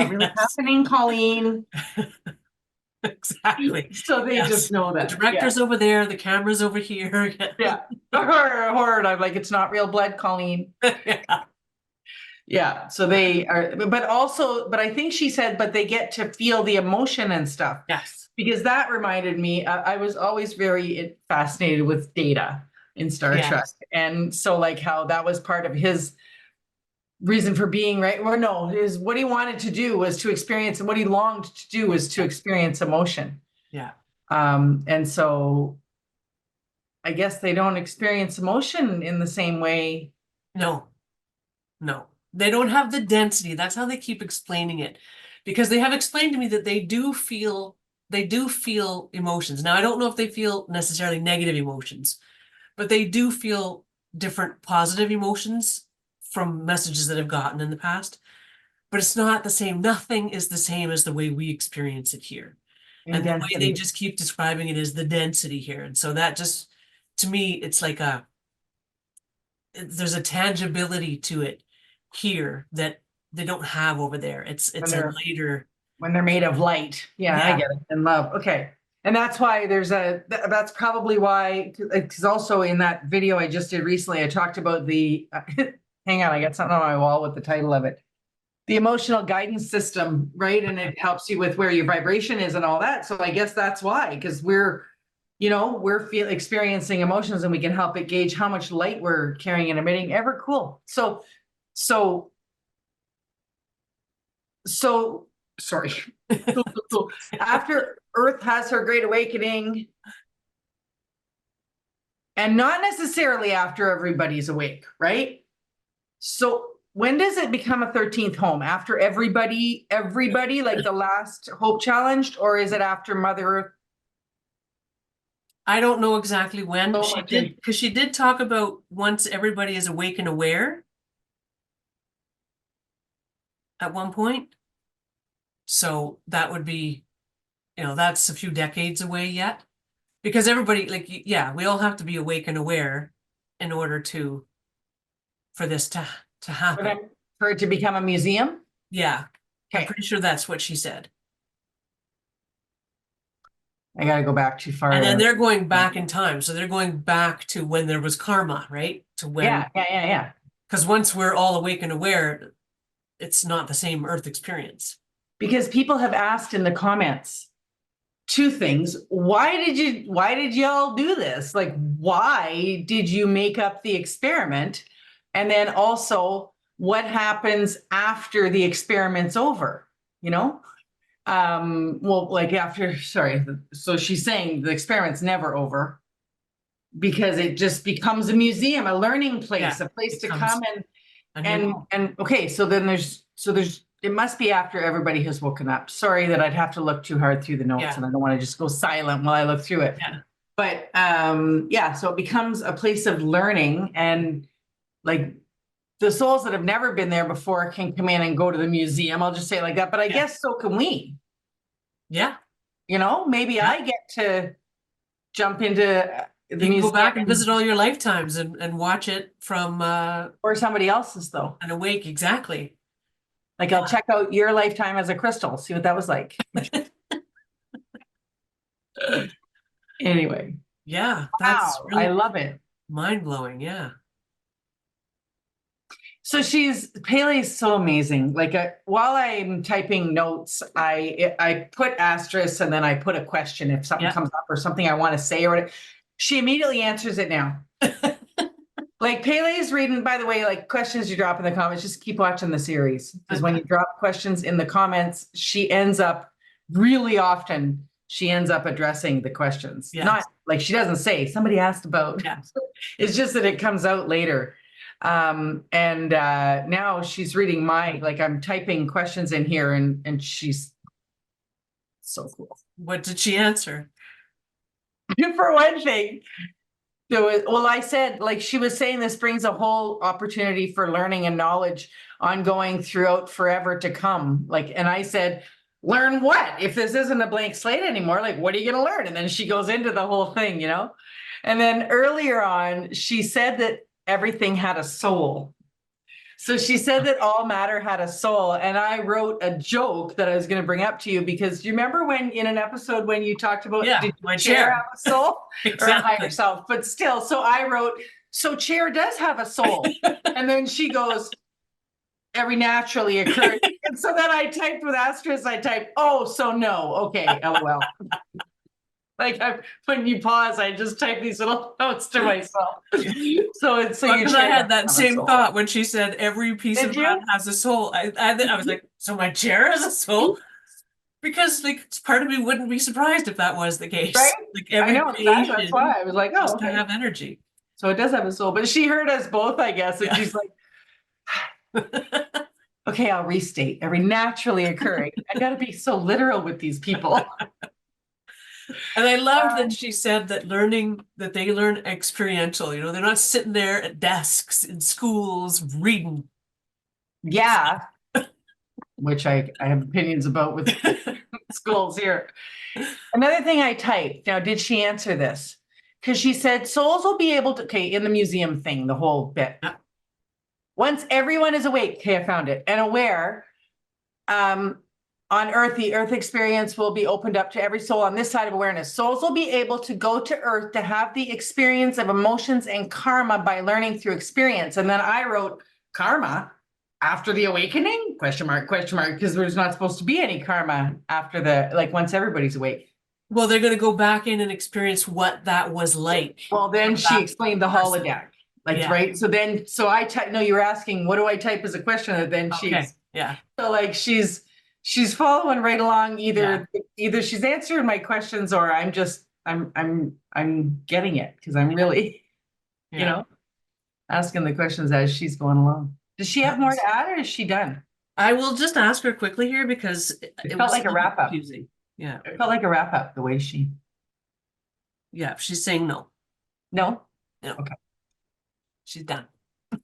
really happening, Colleen. Exactly. So they just know that. The director's over there, the camera's over here. Yeah. Horror. I'm like, it's not real blood, Colleen. Yeah. So they are, but I think she said, but they get to feel the emotion and stuff. Yes. Because that reminded me, I was always very fascinated with Data in Star Trek. And so like how that was part of his reason for being, right? Or no, what he wanted to do was to experience, and what he longed to do was to experience emotion. Yeah. And so I guess they don't experience emotion in the same way. No. They don't have the density. That's how they keep explaining it. Because they have explained to me that they do feel emotions. Now, I don't know if they feel necessarily negative emotions, but they do feel different positive emotions from messages that I've gotten in the past. But it's not the same. Nothing is the same as the way we experience it here. And the way they just keep describing it is the density here. And so that just, to me, it's like there's a tangibility to it here that they don't have over there. It's a later. When they're made of light. Yeah, I get it. And love. Okay. And that's why that's probably why, because also in that video I just did recently, I talked about the, hang on, I got something on my wall with the title of it. The emotional guidance system, right? And it helps you with where your vibration is and all that. So I guess that's why, because we're experiencing emotions and we can help it gauge how much light we're carrying and emitting. Ever cool. So sorry. So after Earth has her great awakening, and not necessarily after everybody's awake, right? So when does it become a 13th home? After everybody, like the last Hope Challenged, or is it after Mother Earth? I don't know exactly when So she much did, because she did talk about once everybody is awake and aware at one point. So that would be, that's a few decades away yet. Because everybody, like, yeah, we all have to be awake and aware in order for this to happen. For it to become a museum? Yeah, I'm Okay, pretty sure that's what she said. I gotta go back too far. And then they're going back in time. So they're going back to when there was karma, right? To when, Yeah. because once we're all awake and aware, it's not the same Earth experience. Because people have asked in the comments two things. Why did y'all do this? Like, why did you make up the experiment? And then also, what happens after the experiment's over? Well, like after, sorry. So she's saying the experiment's never over because it just becomes a museum, a learning place, Yeah, a place to becomes come and okay. So there's it must be after everybody has woken up. Sorry that I'd have to look too hard through the notes, Yeah. and I don't want to just go silent while I look through it. Yeah. But yeah, so it becomes a place of learning, and like the souls that have never been there before can come in and go to the museum. I'll just say it like that. But I guess so can we. Yeah. Maybe Yeah. I get to jump into the You can museum go back and visit all your lifetimes and watch it from or somebody else's though. an awake. Exactly. Like I'll check out your lifetime as a crystal, see what that was like. Anyway. Yeah, that's Wow, I really love it. mind-blowing. Yeah. So Pele's so amazing. Like while I'm typing notes, I put asterisks and then I put a question if something comes up or something I want to say or whatever. She immediately answers it now. Like Pele's reading, by the way, like questions you drop in the comments, just keep watching the series. Because when you drop questions in the comments, she ends up addressing the questions. Yes. Not like she doesn't say somebody asked about. Yeah. It's just that it comes out later. And now she's reading like I'm typing questions in here and she's so cool. What did she answer? For one thing, I said, like she was saying, this brings a whole opportunity for learning and knowledge ongoing throughout forever to come. Like, and I said, learn what? If this isn't a blank slate anymore, like, what are you going to learn? And then she goes into the whole thing, And then earlier on, she said that everything had a soul. So she said that all matter had a soul. And I wrote a joke that I was going to bring up to you because you remember when in an episode when you talked about did my chair have a soul exactly. or a higher self? But still, so I wrote, so chair does have a soul. And then she goes, every naturally occurring. And so then I typed with asterisks, I typed, oh, so no. Okay, LOL. Like when you pause, I just type these little notes to myself. Because I had that same thought when she said every piece of that has a soul. I was like, so my chair has a soul? Because like part of me wouldn't be surprised if that was the case. Right? Like every that's why I was like, oh, just okay. to have energy. So it does have a soul. But she heard us both, I guess, and she's like, okay, I'll restate every naturally occurring. I gotta be so literal with these people. And I loved that she said that they learn experiential, they're not sitting there at desks in schools reading. Yeah. Which I have opinions about with schools here. Another thing I typed, now did she answer this? Because she said souls will be able to, okay, in the museum thing, the whole bit. Yeah. Once everyone is awake, okay, I found it, and aware, On Earth, the Earth experience will be opened up to every soul on this side of awareness. Souls will be able to go to Earth to have the experience of emotions and karma by learning through experience. And then I wrote karma after the awakening? Question mark, because there's not supposed to be any karma after like once everybody's awake. Well, they're gonna go back in and experience what that was like. Well, then she explained the person. holodeck. Like, Yeah. right? So I type, no, you were asking, what do I type as a question? And then Okay, yeah, so like she's following right along. Either she's answering my questions or I'm getting it because I'm really, yeah. asking the questions as she's going along. Does she have more to add or is she done? I will just ask her quickly here because it felt was like a little wrap up. confusing. Yeah, It felt like a wrap up the way she. yeah, she's saying no. No? No. Okay. She's done.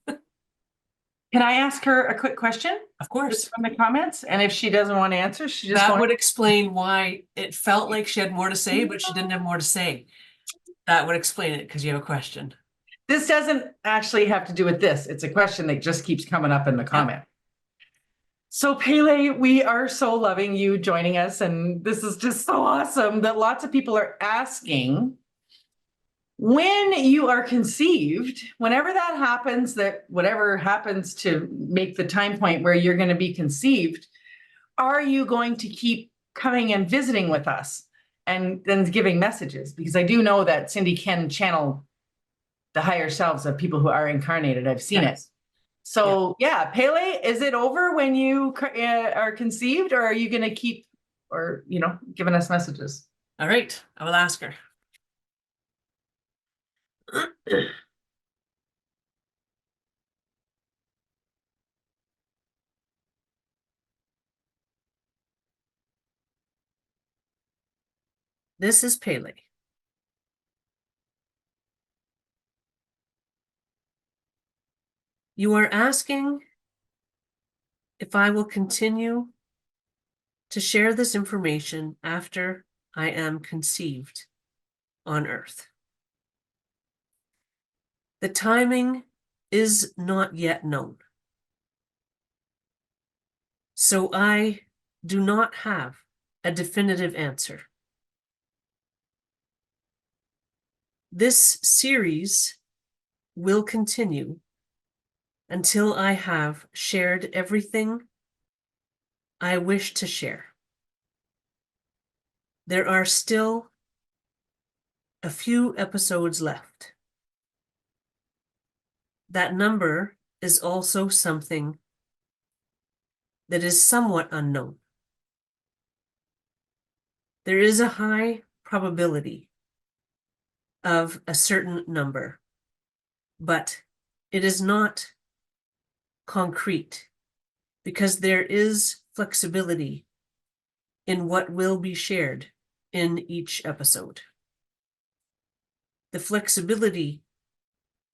Can I ask her a quick question? Of course. Just from the comments? And if she doesn't want to answer, she just That would explain why it felt like she had more to say, but she didn't have more to say. That would explain it because you have a question. This doesn't actually have to do with this. It's a question that just keeps coming up in the comment. So Pele, we are so loving you joining us, and this is just so awesome that lots of people are asking, when you are conceived, whenever that happens, that whatever happens to make the time point where you're going to be conceived, are you going to keep coming and visiting with us and then giving messages? Because I do know that Cindy can channel the higher selves of people who are incarnated. I've seen it. So yeah, Pele, is it over when you are conceived, or are you going to keep, or giving us messages? All right, I will ask her. This is Pele. You are asking if I will continue to share this information after I am conceived on Earth. The timing is not yet known. So I do not have a definitive answer. This series will continue until I have shared everything I wish to share. There are still a few episodes left. That number is also something that is somewhat unknown. There is a high probability of a certain number, but it is not concrete because there is flexibility in what will be shared in each episode. The flexibility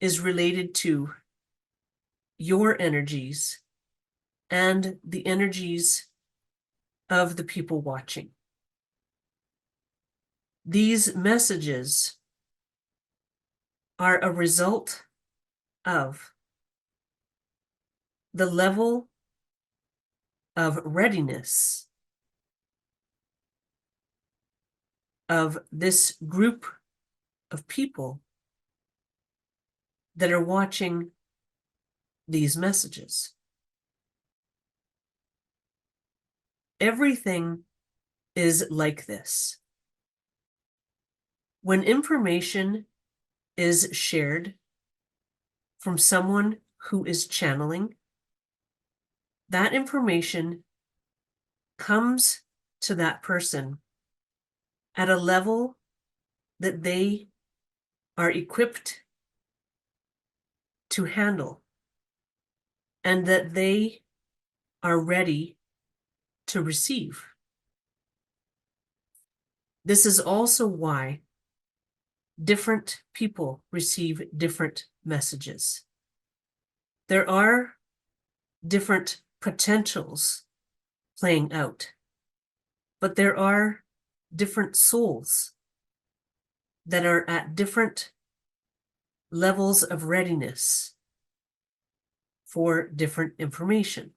is related to your energies and the energies of the people watching. These messages are a result of the level of readiness of this group of people that are watching these messages. Everything is like this. When information is shared from someone who is channeling, that information comes to that person at a level that they are equipped to handle and that they are ready to receive. This is also why different people receive different messages. There are different potentials playing out, but there are different souls that are at different levels of readiness for different information.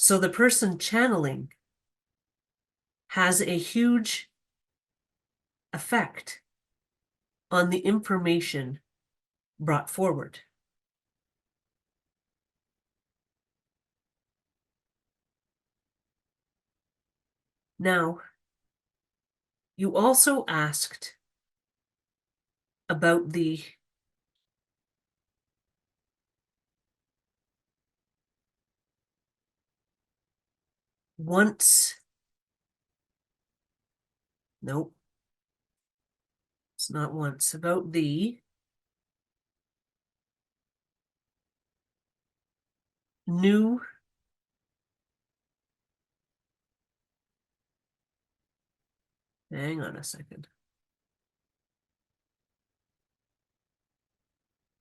So the person channeling has a huge effect on the information brought forward. Now, you also asked about the once, nope, it's not once, about the new hang on a second.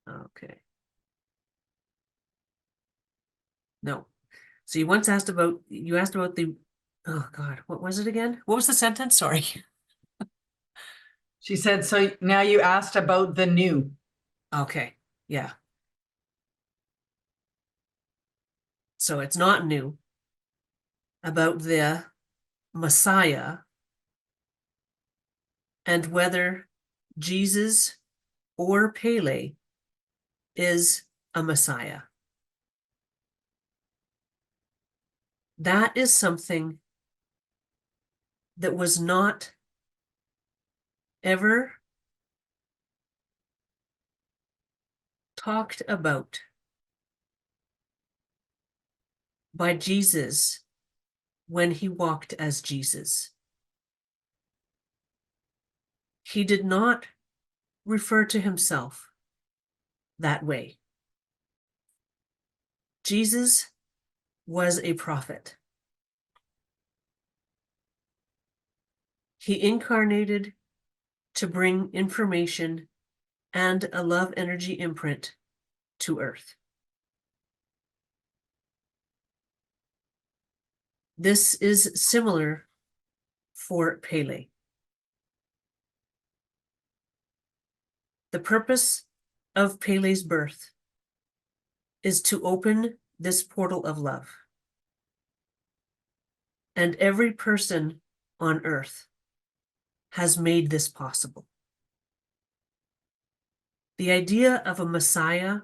Okay. No. So you once asked about, you asked about the, oh God, what was it again? What was the sentence? Sorry. She said, so now you asked about the new. Okay. Yeah. So it's not new. About the Messiah and whether Jesus or Pele is a Messiah. That is something that was not ever talked about by Jesus when he walked as Jesus. He did not refer to himself that way. Jesus was a prophet. He incarnated to bring information and a love energy imprint to Earth. This is similar for Pele. The purpose of Pele's birth is to open this portal of love. And every person on Earth has made this possible. The idea of a Messiah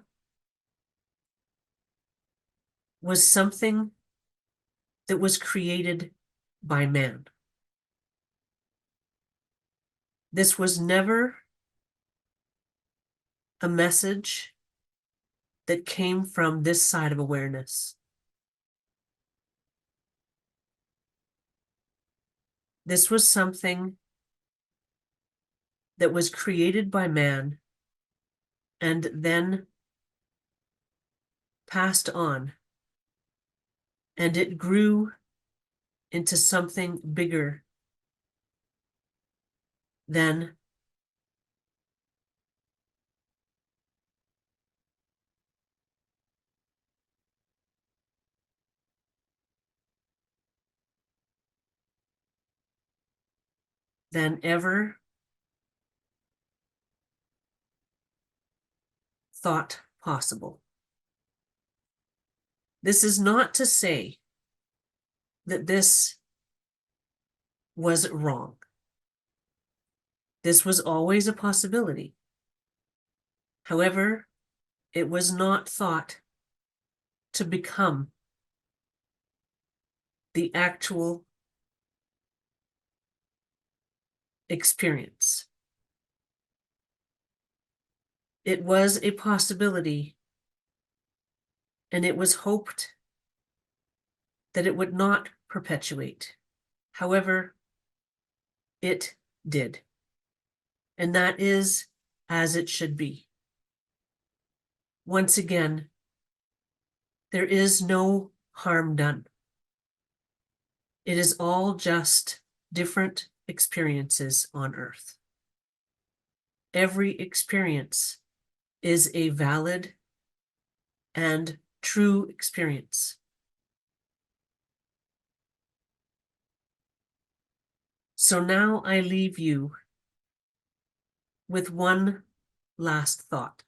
was something that was created by man. This was never a message that came from this side of awareness. This was something that was created by man and then passed on, and it grew into something bigger than ever thought possible. This is not to say that this was wrong. This was always a possibility. However, it was not thought to become the actual experience. It was a possibility, and it was hoped that it would not perpetuate. However, it did. And that is as it should be. Once again, there is no harm done. It is all just different experiences on Earth. Every experience is a valid and true experience. So now I leave you with one last thought.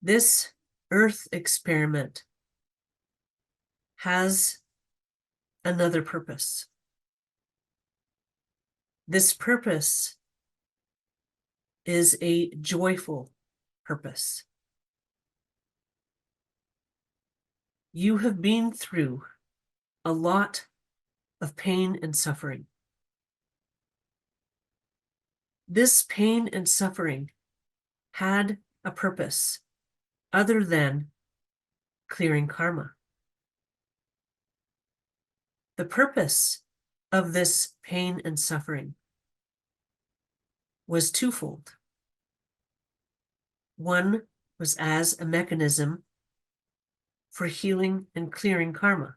This Earth experiment has another purpose. This purpose is a joyful purpose. You have been through a lot of pain and suffering. This pain and suffering had a purpose other than clearing karma. The purpose of this pain and suffering was twofold. One was as a mechanism for healing and clearing karma.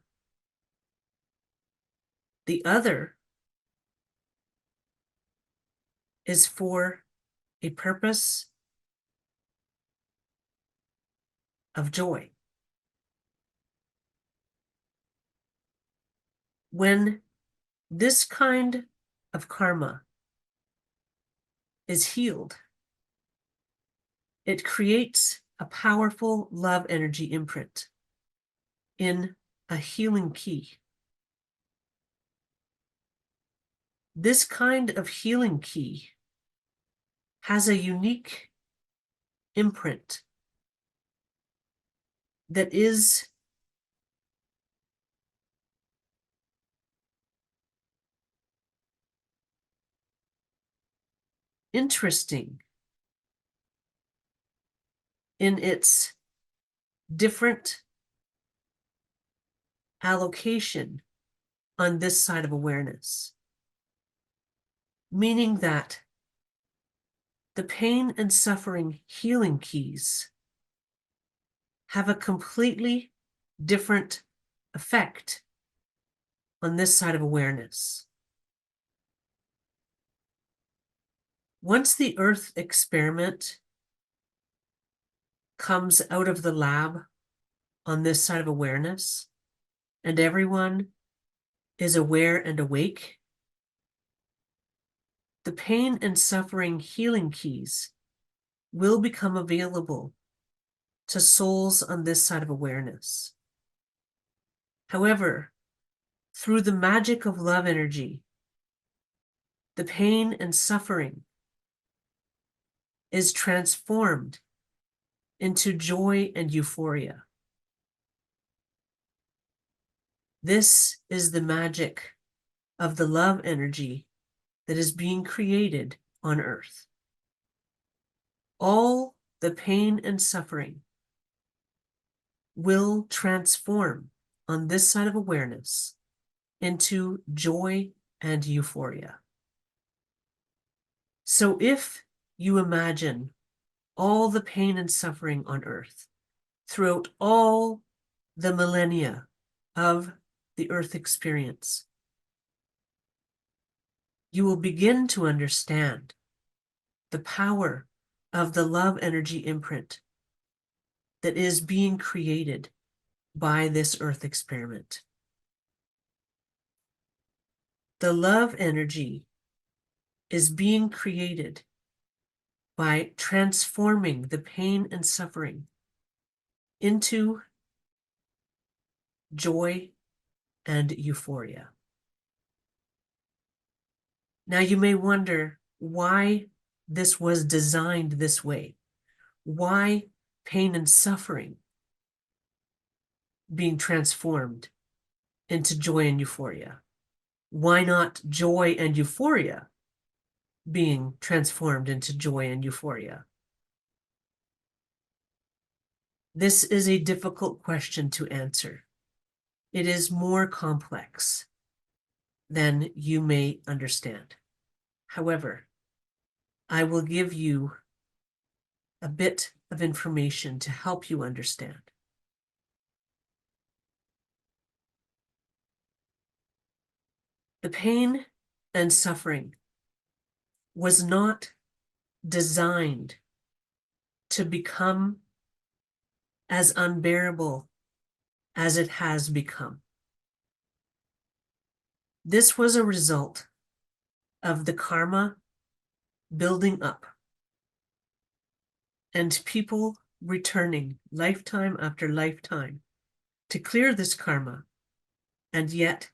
The other is for a purpose of joy. When this kind of karma is healed, it creates a powerful love energy imprint in a healing key. This kind of healing key has a unique imprint that is interesting in its different allocation on this side of awareness, meaning that the pain and suffering healing keys have a completely different effect on this side of awareness. Once the Earth experiment comes out of the lab on this side of awareness, and everyone is aware and awake, the pain and suffering healing keys will become available to souls on this side of awareness. However, through the magic of love energy, the pain and suffering is transformed into joy and euphoria. This is the magic of the love energy that is being created on Earth. All the pain and suffering will transform on this side of awareness into joy and euphoria. So if you imagine all the pain and suffering on Earth throughout all the millennia of the Earth experience, you will begin to understand the power of the love energy imprint that is being created by this Earth experiment. The love energy is being created by transforming the pain and suffering into joy and euphoria. Now you may wonder why this was designed this way. Why pain and suffering being transformed into joy and euphoria? Why not joy and euphoria being transformed into joy and euphoria? This is a difficult question to answer. It is more complex than you may understand. However, I will give you a bit of information to help you understand. The pain and suffering was not designed to become as unbearable as it has become. This was a result of the karma building up and people returning lifetime after lifetime to clear this karma, and yet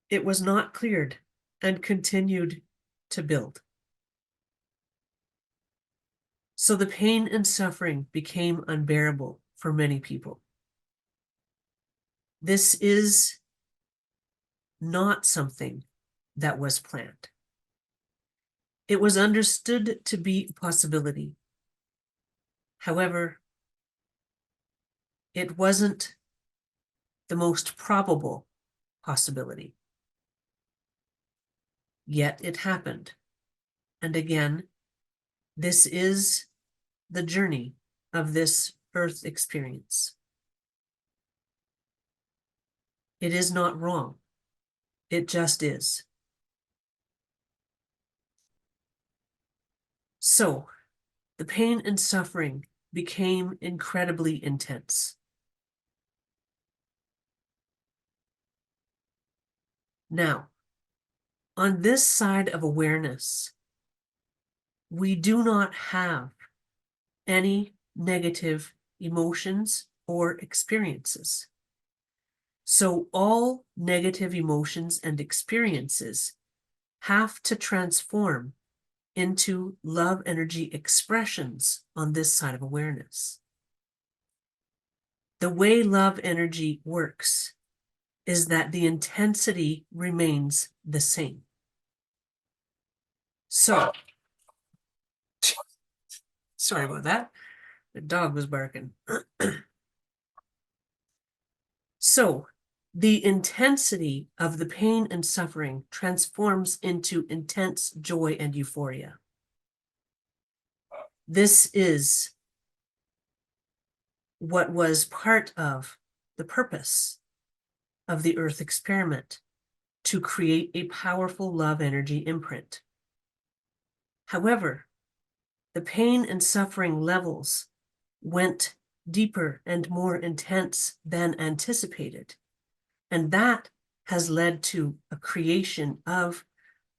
it was not cleared and continued to build. So the pain and suffering became unbearable for many people. This is not something that was planned. It was understood to be a possibility. However, it wasn't the most probable possibility. Yet it happened. And again, this is the journey of this earth experience. It is not wrong. It just is. So, the pain and suffering became incredibly intense. Now, on this side of awareness, we do not have any negative emotions or experiences. So all negative emotions and experiences have to transform into love energy expressions on this side of awareness. The way love energy works is that the intensity remains the same. So, sorry about that. The dog was barking. So, the intensity of the pain and suffering transforms into intense joy and euphoria. This is what was part of the purpose of the Earth experiment, to create a powerful love energy imprint. However, the pain and suffering levels went deeper and more intense than anticipated. And that has led to a creation of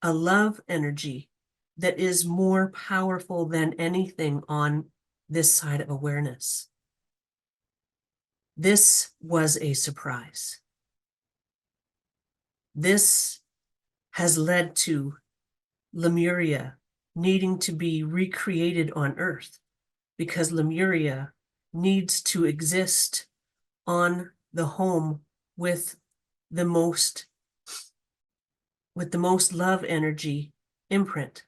a love energy that is more powerful than anything on this side of awareness. This was a surprise. This has led to Lemuria needing to be recreated on Earth, because Lemuria needs to exist on the home with the most love energy imprint,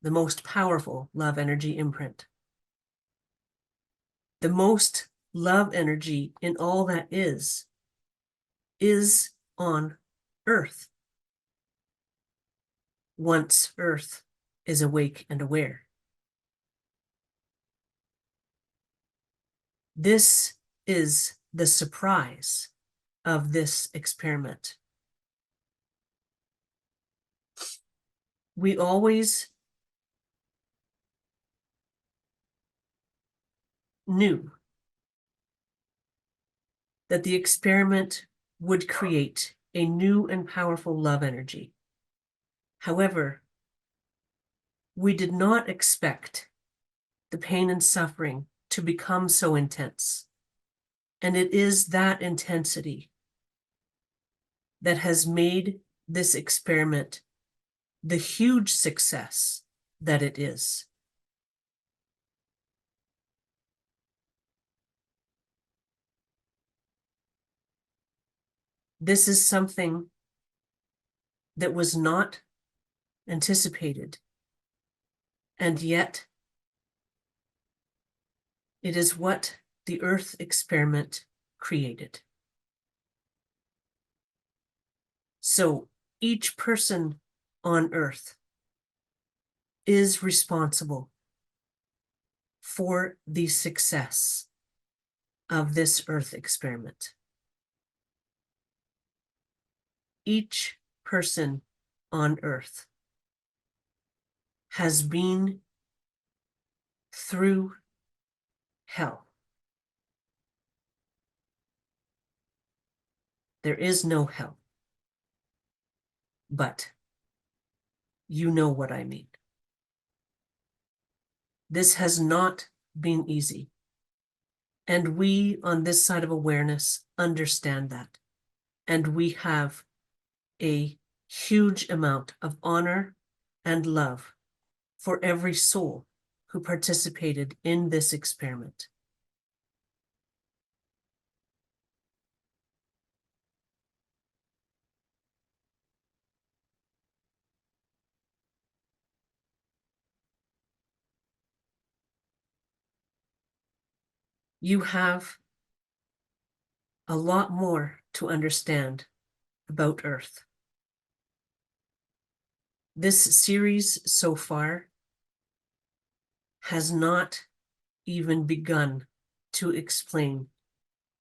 the most powerful love energy imprint. The most love energy in all that is on Earth, once Earth is awake and aware. This is the surprise of this experiment. We always knew that the experiment would create a new and powerful love energy. However, we did not expect the pain and suffering to become so intense. And it is that intensity that has made this experiment the huge success that it is. This is something that was not anticipated, and yet it is what the Earth experiment created. So each person on Earth is responsible for the success of this Earth experiment. Each person on Earth has been through hell. There is no hell, but you know what I mean. This has not been easy. And we on this side of awareness understand that. And we have a huge amount of honor and love for every soul who participated in this experiment. You have a lot more to understand about Earth. This series so far has not even begun to explain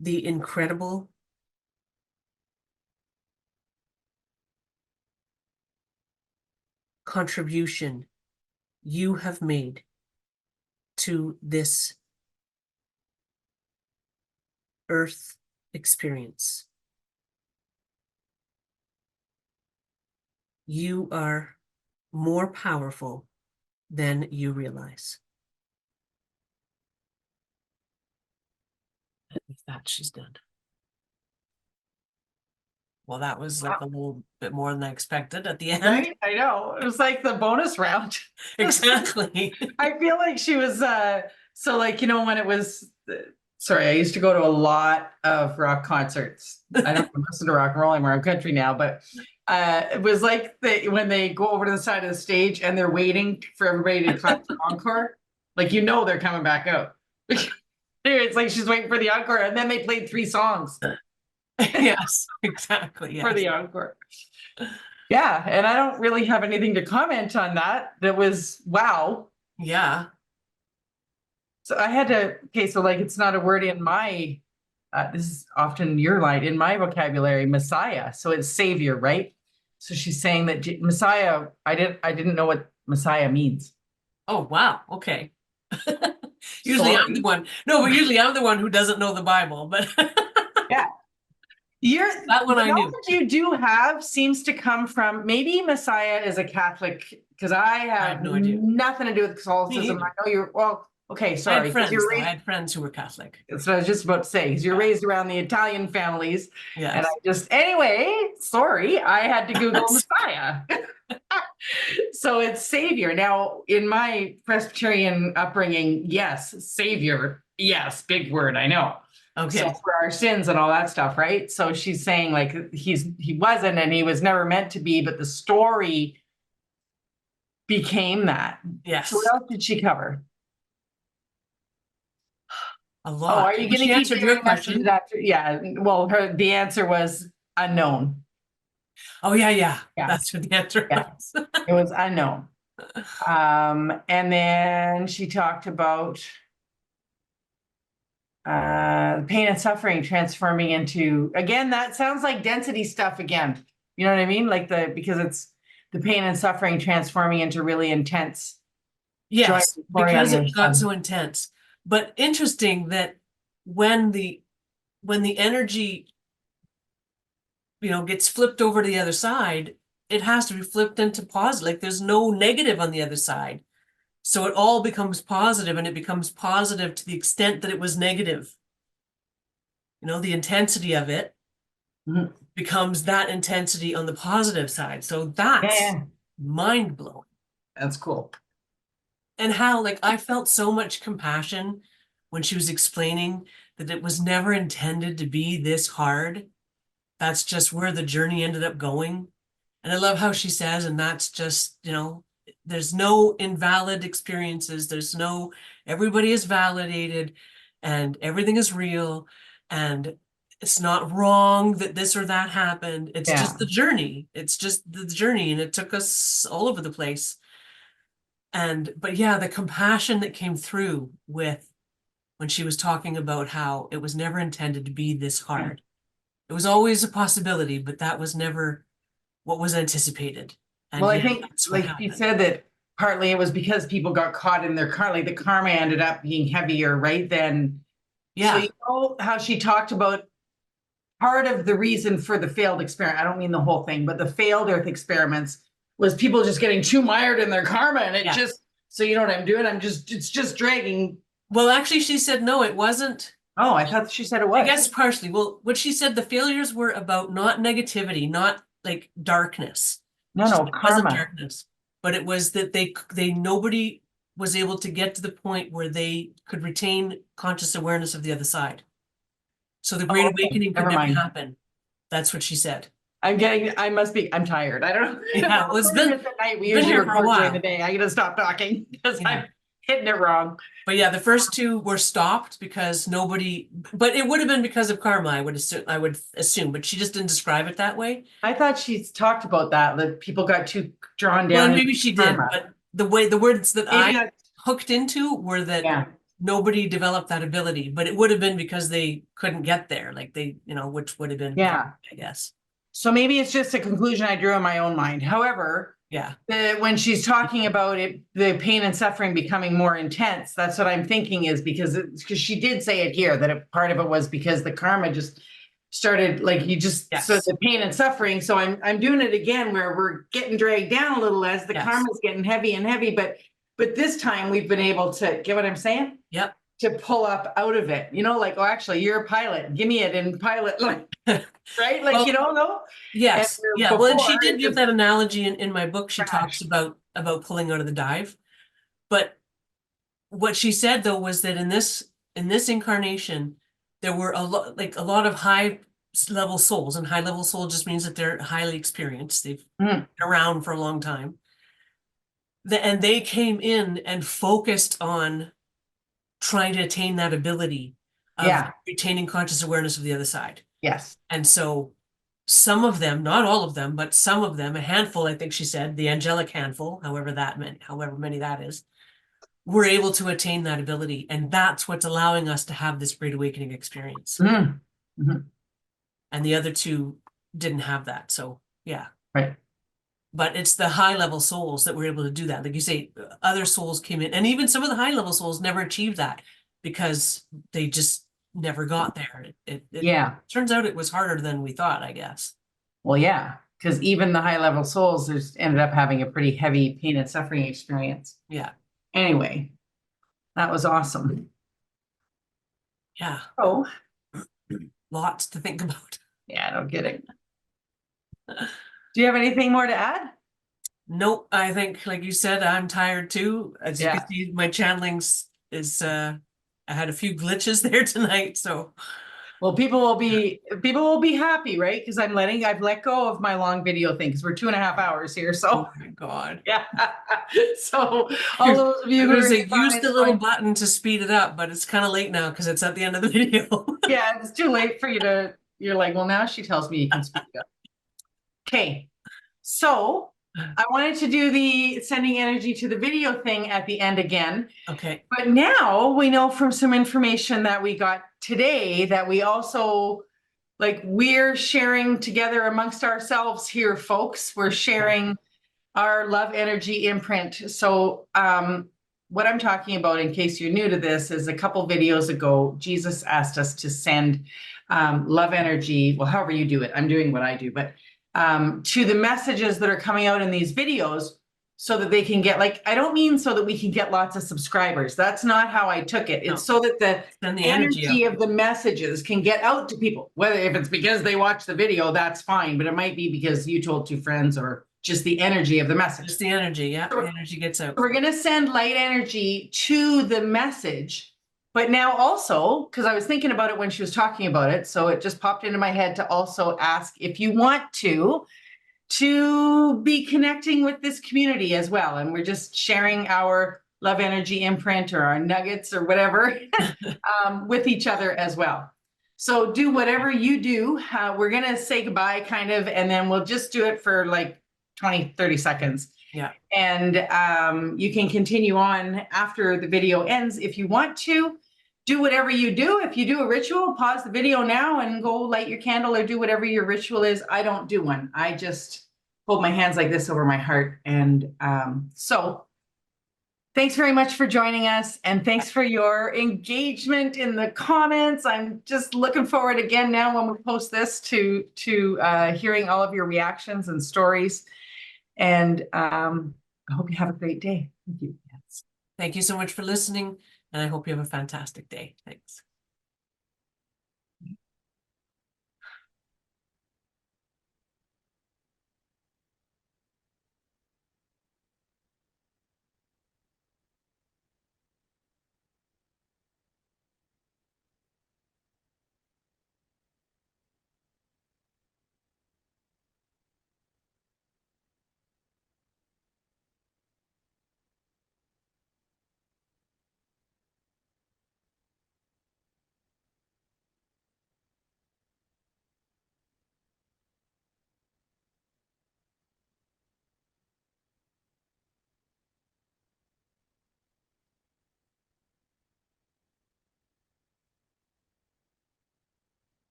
the incredible contribution you have made to this Earth experience. You are more powerful than you realize. And with that, she's done. Well, that was like a little bit more than I expected at the end. Right? I know. It was like the bonus round. Exactly. I feel like she was so like, you know, when it was sorry, I used to go to a lot of rock concerts. I don't listen to rock and roll anymore. I'm country now, but it was like when they go over to the side of the stage and they're waiting for everybody to clap for encore. Like, you know, they're coming back out. It's like she's waiting for the encore, and then they played 3 songs. Yes, exactly. Yes. For the encore. Yeah, and I don't really have anything to comment on that. That was wow. Yeah. So I had to, okay, so like it's not a word in my, this is often your line, in my vocabulary, Messiah. So it's savior, right? So she's saying that Messiah, I didn't know what Messiah means. Oh, wow. Okay. Usually I'm the one. No, but usually I'm the one who doesn't know the Bible, but yeah. That one the I knew. knowledge you do have seems to come from, maybe Messiah is a Catholic, because I have no idea. nothing to do with Catholicism. I know you're, well, okay, I sorry. had friends, You're though. I had friends who were Catholic. That's what I was just about to say, because you're raised around the Italian families. Yes. And I just, anyway, sorry, I had to Google Messiah. So it's savior. Now, in my Presbyterian upbringing, yes, savior, yes, big word, I know. Okay. So for our sins and all that stuff, right? So she's saying like he wasn't, and he was never meant to be, but the story became that. Yes. So what else did she cover? A lot. Oh, are you going to keep your question? Yeah. Well, the answer was unknown. Oh yeah. That's what the answer was. It was unknown. And then she talked about pain and suffering transforming into, again, that sounds like density stuff again. You know what I mean? Like because it's the pain and suffering transforming into really intense. Yes, because it got so intense. But interesting that when the energy, gets flipped over to the other side, it has to be flipped into positive. Like there's no negative on the other side. So it all becomes positive, and it becomes positive to the extent that it was negative. The intensity of it becomes that intensity on the positive side. So that's mind blowing. That's cool. And how, like, I felt so much compassion when she was explaining that it was never intended to be this hard. That's just where the journey ended up going. And I love how she says, and that's just, there's no invalid experiences. Everybody is validated and everything is real. And it's not wrong that this or that happened. It's just the journey. It's just the journey. And it took us all over the place. But yeah, the compassion that came through with when she was talking about how it was never intended to be this hard. It was always a possibility, but that was never what was anticipated. And well, I think like she said that partly it was because people got caught in their car, like the karma ended up being heavier, right? Then, so you know how she talked about part of the reason for the failed experiment. I don't mean the whole thing, but the failed Earth experiments was people just getting too mired in their karma, and it just So you know what I'm doing? It's just dragging. Well, actually, she said no, it wasn't. Oh, I thought she said it I was. guess partially. Well, what she said, the failures were about not negativity, not like darkness. No, She said no, it wasn't karma. darkness, but it was that they nobody was able to get to the point where they could retain conscious awareness of the other side. So the Great Oh, okay. Awakening could Never never mind. happen. That's what she said. I'm tired. I don't know. Yeah, well, it's been At night. We been usually here for a record during the while. day. I gotta stop talking because Yeah. I'm hitting it wrong. But yeah, the first two were stopped because nobody, but it would have been because of karma, I would assume, but she just didn't describe it that way. I thought she's talked about that people got too drawn Well, down and into maybe she did, karma. but the words that Maybe I that's, hooked into were that yeah. nobody developed that ability, but it would have been because they couldn't get there, like they, which would have been Yeah. karma, I guess. So maybe it's just a conclusion I drew in my own mind. However, Yeah. when she's talking about it, the pain and suffering becoming more intense, that's what I'm thinking is because she did say it here that part of it was because the karma just started like so Yes. the pain and suffering. So I'm doing it again where we're getting dragged down a little as the Yes. karma is getting heavy and heavy, but this time we've been able to get what I'm saying? Yep. To pull up out of it, like, oh, actually, you're a pilot. Give me it in pilot, like, right? Like, Well, no. Yes. And Yeah. Well, and she before, did it give just that analogy in my book. She talks crashed. about pulling out of the dive. But what she said though was that in this incarnation, there were a lot of high level souls, and high level soul just means that they're highly experienced. They've been around for a long time. And they came in and focused on trying to attain that ability of Yeah. retaining conscious awareness of the other side. Yes. And so some of them, not all of them, but some of them, a handful, I think she said, the angelic handful, however many that is, were able to attain that ability. And that's what's allowing us to have this great awakening experience. Mm-hmm. And the other two didn't have that. So yeah. Right. But it's the high level souls that were able to do that. Like you say, other souls came in, and even some of the high level souls never achieved that because they just never got there. It Yeah. turns out it was harder than we thought, I guess. Well, yeah, because even the high level souls just ended up having a pretty heavy pain and suffering experience. Yeah. Anyway, that was awesome. Yeah. Oh, Lots to think about. yeah, no kidding. Do you have anything more to add? Nope. I think, like you said, I'm tired too. As you can see, my channelings is I had a few glitches there tonight, so well, people will be happy, right? Because I've let go of my long video thing because we're 2.5 hours here. So oh my God. yeah. So all those of you who are use the little button to speed it up, but it's kind of late now because it's at the end of the video. Yeah, it's too late for you you're like, well, now she tells me you can speed it up. Okay. So I wanted to do the sending energy to the video thing at the end again. Okay. But now we know from some information that we got today that we also, like, we're sharing together amongst ourselves here, folks. We're sharing our love energy imprint. So what I'm talking about, in case you're new to this, is a couple videos ago, Jesus asked us to send love energy, well, however you do it. I'm doing what I do, but to the messages that are coming out in these videos so that they can get, like, I don't mean so that we can get lots of subscribers. That's not how I took it. It's so that the energy of the messages can get out to people, whether if it's because they watch the video, that's fine, but it might be because you told 2 friends or just the energy of the message. Just the energy, yeah. The energy gets out. We're going to send light energy to the message, but now also, because I was thinking about it when she was talking about it, so it just popped into my head to also ask if you want to be connecting with this community as well. And we're just sharing our love energy imprint or our nuggets or whatever with each other as well. So do whatever you do. We're going to say goodbye kind of, and then we'll just do it for like 20, 30 seconds. Yeah. And you can continue on after the video ends if you want to. Do whatever you do. If you do a ritual, pause the video now and go light your candle or do whatever your ritual is. I don't do one. I just hold my hands like this over my heart. And so thanks very much for joining us. And thanks for your engagement in the comments. I'm just looking forward again now when we post this to hearing all of your reactions and stories. And I hope you have a great day. Thank you. Yes. Thank you so much for listening, and I hope you have a fantastic day. Thanks.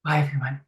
Bye, everyone.